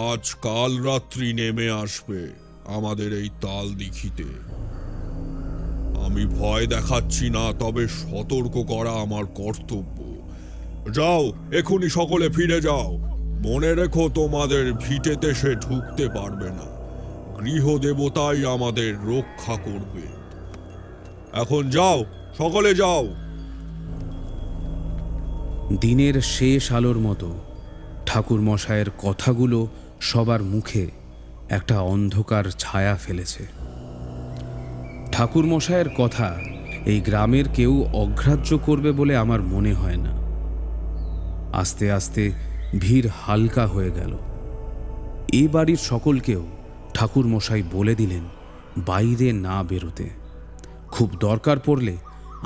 আজ কাল রাত্রি নেমে আসবে আমাদের এই তালদিঘিতে। আমি ভয় দেখাচ্ছি না, তবে সতর্ক করা আমার কর্তব্য। যাও, এখনই সকলে ফিরে যাও। মনে রেখো, তোমাদের ভিটেতে সে ঢুকতে পারবে না। গৃহদেবতাই আমাদের রক্ষা করবে। এখন যাও, সকলে যাও। দিনের শেষ আলোর মতো ঠাকুরমশায়ের কথাগুলো সবার মুখে একটা অন্ধকার ছায়া ফেলেছে। ঠাকুরমশায়ের কথা এই গ্রামের কেউ অগ্রাহ্য করবে বলে আমার মনে হয় না। আস্তে আস্তে ভিড় হালকা হয়ে গেল। এ বাড়ির সকলকেও ঠাকুরমশাই বলে দিলেন বাইরে না বেরোতে। খুব দরকার পড়লে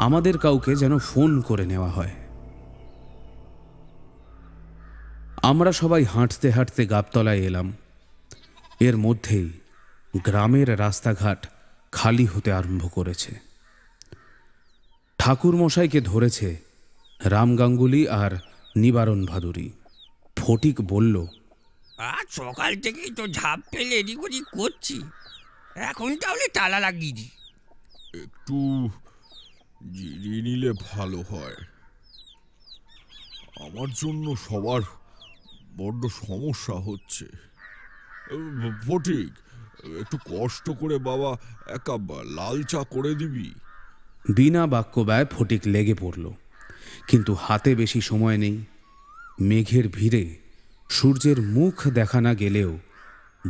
আমাদের কাউকে যেন ফোন করে নেওয়া হয়। আমরা সবাই হাঁটতে হাঁটতে গাবতলায় এলাম। এর মধ্যেই গ্রামের রাস্তাঘাট খালি হতে আরম্ভ করেছে। ঠাকুরমশাইকে ধরেছে রাম গাঙ্গুলি আর নিবারণ ভাদুরী। ফটিক বলল, আজ সকাল থেকেই তো ঝাঁপ ফেলে এদিক ওদিক করছি, এখন তাহলে তালা লাগিয়ে দিই। একটু জিরিয়ে নিলে ভালো হয়। আমার জন্য সবার বড্ড সমস্যা হচ্ছে। ফটিক, একটু কষ্ট করে বাবা এক কাপ লাল চা করে দিবি? বিনা বাক্য ব্যয় ফটিক লেগে পড়ল। কিন্তু হাতে বেশি সময় নেই। মেঘের ভিড়ে সূর্যের মুখ দেখা না গেলেও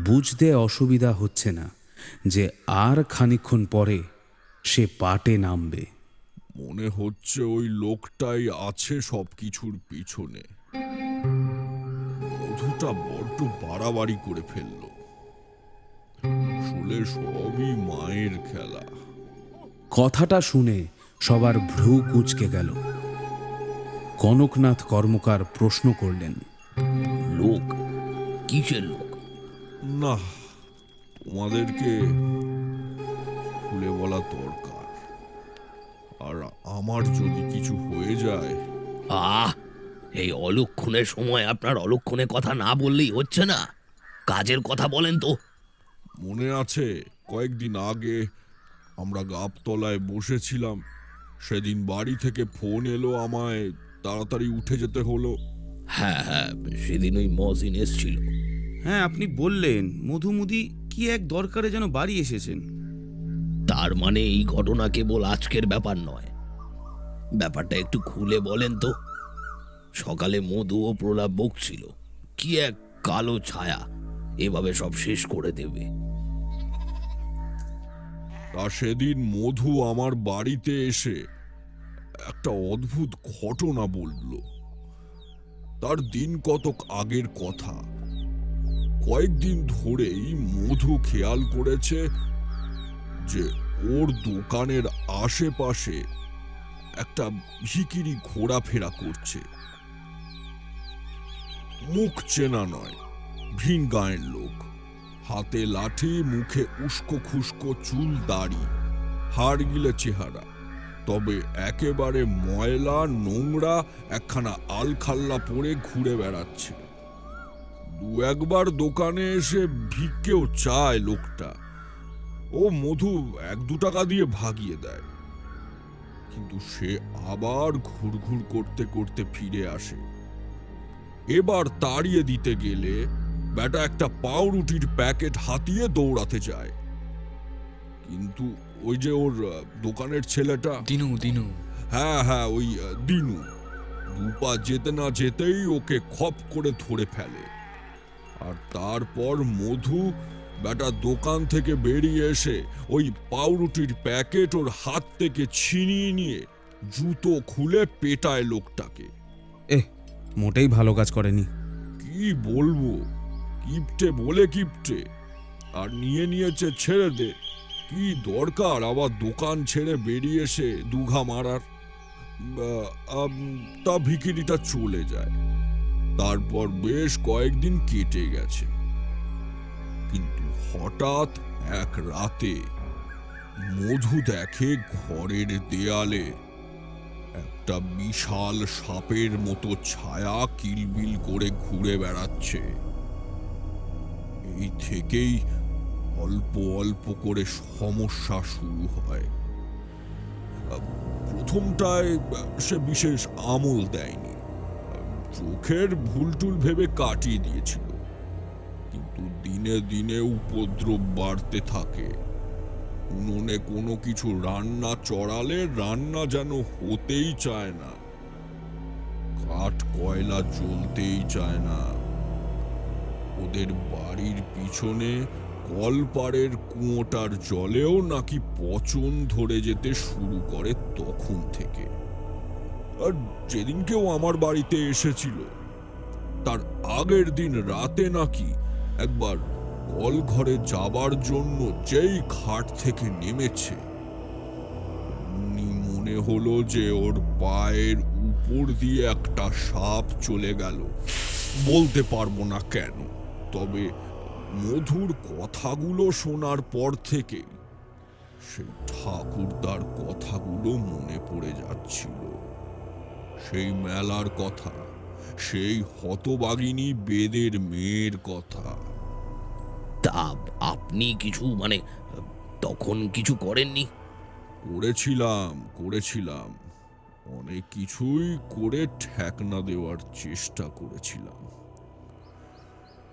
বুঝতে অসুবিধা হচ্ছে না যে আর খানিকক্ষণ পরে সে পাটে নামবে। মনে হচ্ছে ওই লোকটাই আছে সব কিছুর পিছনে। মধুটা বড্ড বাড়াবাড়ি করে ফেলল। আসলে সবই মায়ের খেলা। কথাটা শুনে সবার ভ্রু কুঁচকে গেল। কনকনাথ কর্মকার প্রশ্ন করলেন, লোক? কিসের লোক? না, তোমাদেরকে খুলে বলা দরকার। আর আমার যদি কিছু হয়ে যায়। এই অলক্ষণের সময় আপনার অলক্ষণে কথা না বললেই হচ্ছে না। কাজের কথা বলেন তো। মনে আছে কয়েকদিন আগে আমরা গাবতলায় বসেছিলাম, সেদিন বাড়ি থেকে ফোন এলো, আমায় তাড়াতাড়ি উঠে যেতে হলো। হ্যাঁ হ্যাঁ, সেদিন ওই মহসিন এসেছিল। হ্যাঁ, আপনি বললেন মধুমুদি কি এক দরকারে যেন বাড়ি এসেছেন। তার মানে এই ঘটনা কেবল আজকের ব্যাপার নয়। ব্যাপারটা একটু খুলে বলেন তো। সকালে মধু ও প্রলাপ বকছিল কি এক কালো ছায়া এভাবে সব শেষ করে দেবে। তা সেদিন মধু আমার বাড়িতে এসে একটা অদ্ভুত ঘটনা বলল। তার দিন কতক আগের কথা। কয়েকদিন ধরেই মধু খেয়াল করেছে যে ওর দোকানের আশেপাশে একটা ভিখিরি ঘোরাফেরা করছে। মুখ চেনা নয়, ভিন গায়ের লোক। হাতে লাঠি, মুখে উস্কো খুস্কো চুল, দাড়ি, হাড় গিলে চেহারা, তবে একেবারে ময়লা নোংরা একখানা আলখাল্লা পরে ঘুরে বেড়াচ্ছে। দু একবার দোকানে এসে ভিক্ষেও চায় লোকটা। ও মধু 1-2 টাকা দিয়ে ভাগিয়ে দেয়, কিন্তু সে আবার ঘুরঘুর করতে করতে ফিরে আসে। এবার তাড়িয়ে দিতে গেলে ব্যাটা একটা পাউরুটির প্যাকেট হাতিয়ে দৌড়াতে যায়। কিন্তু ওই যে ওর দোকানের ছেলেটা দিনু হ্যাঁ হ্যাঁ, ওই দিনু 2 পা যেতে না যেতেই ওকে খপ করে ধরে ফেলে। আর তারপর মধু ব্যাটা দোকান থেকে বেরিয়ে এসে ওই পাউরুটির প্যাকেট ওর হাত থেকে ছিনিয়ে নিয়ে জুতো খুলে পেটায় লোকটাকে। মোটেই ভালো কাজ করেনি। কি বলবো, কিপটে বলে কিপটে। আর নিয়েছে ছেড়ে দে। কি দরকার আবার দোকান ছেড়ে বেরিয়ে এসে দুঘা মারার। তা ভিখিরিটা চলে যায়। তারপর বেশ কয়েকদিন কেটে গেছে, কিন্তু হঠাৎ এক রাতে মধু দেখে ঘরের দেয়ালে একটা বিশাল সাপের মতো ছায়া কিলবিল করে ঘুরে বেড়াচ্ছে। এই থেকেই অল্প অল্প করে সমস্যা শুরু হয়। প্রথমটায় সে বিশেষ আমল দেয়নি, চোখের ভুলটুল ভেবে কাটিয়ে দিয়েছিল। কিন্তু দিনে দিনে উপদ্রব বাড়তে থাকে। উনুনে কোনো কিছু রান্না চড়ালে রান্না যেন হতেই চায় না, কাঠ কয়লা জ্বলতেই চায় না। ওদের বাড়ির পিছনে কলপাড়ের কুয়োটার জলেও নাকি পচন ধরে যেতে শুরু করে তখন থেকে। আর যেদিনকেও আমার বাড়িতে এসেছিল তার আগের দিন রাতে নাকি একবার কল ঘরে যাবার জন্য যেই ঘাট থেকে নেমেছে, মনে হলো যে ওর পায়ের উপর দিয়ে একটা সাপ চলে গেল। বলতে পারবো না কেন, তবে মধুর কথাগুলো শোনার পর থেকে সেই ঠাকুরদার কথাগুলো মনে পড়ে যাচ্ছিল। সেই মেলার কথা, সেই হতবাগিনী বেদের মেয়ের কথা। তা আপনি কিছু তখন কিছু করেননি? করেছিলাম অনেক কিছুই করে ঠেকনা দেওয়ার চেষ্টা করেছিলাম,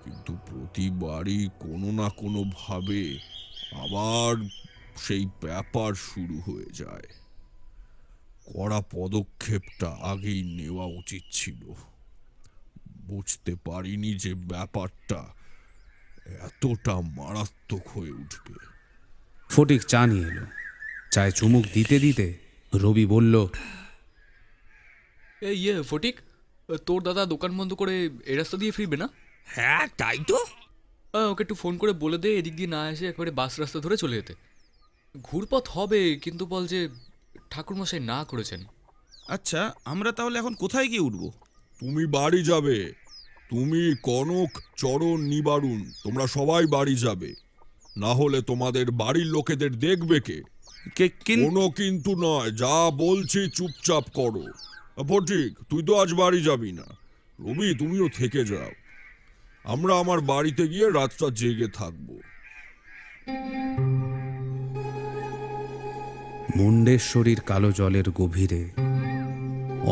কিন্তু প্রতিবারই কোনো না কোনো ভাবে আবার সেই ব্যাপার শুরু হয়ে যায়। কড়া পদক্ষেপটা আগেই নেওয়া উচিত ছিল। বুঝতে পারিনি যে ব্যাপারটা এতটা মারাত্মক হয়ে উঠবে। ফটিক চা নিয়ে এলো। চায়ে চুমুক দিতে দিতে রবি বলল, এই ফটিক, তোর দাদা দোকান বন্ধ করে এই রাস্তা দিয়ে ফিরবে না? হ্যাঁ তাই তো। ওকে একটু ফোন করে বলে দে এদিক দিয়ে না এসে একেবারে বাস রাস্তা ধরে চলে যেতে। ঘুরপথ হবে, কিন্তু বল যে ঠাকুরমশাই না করেছেন। আচ্ছা, আমরা তাহলে এখন কোথায় গিয়ে উঠবো? তুমি বাড়ি যাবে। তুমি, কনক, চরণ, নিবারুণ, তোমরা সবাই বাড়ি যাবে। না হলে তোমাদের বাড়ির লোকেদের দেখবে কে? কোনো কিন্তু নয়, যা বলছি চুপচাপ করো। ফটিক, তুই তো আজ বাড়ি যাবি না। রবি, তুমিও থেকে যাও। আমরা আমার বাড়িতে গিয়ে রাতটা জেগে থাকবো। মুন্ডেশ্বরীর কালো জলের গভীরে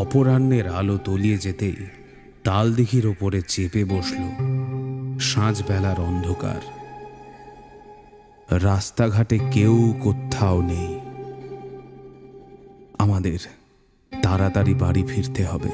অপরাহ্নের আলো তলিয়ে যেতেই তালদিঘির ওপরে চেপে বসল সাঁঝবেলার অন্ধকার। রাস্তাঘাটে কেউ কোথাও নেই। আমাদের তাড়াতাড়ি বাড়ি ফিরতে হবে।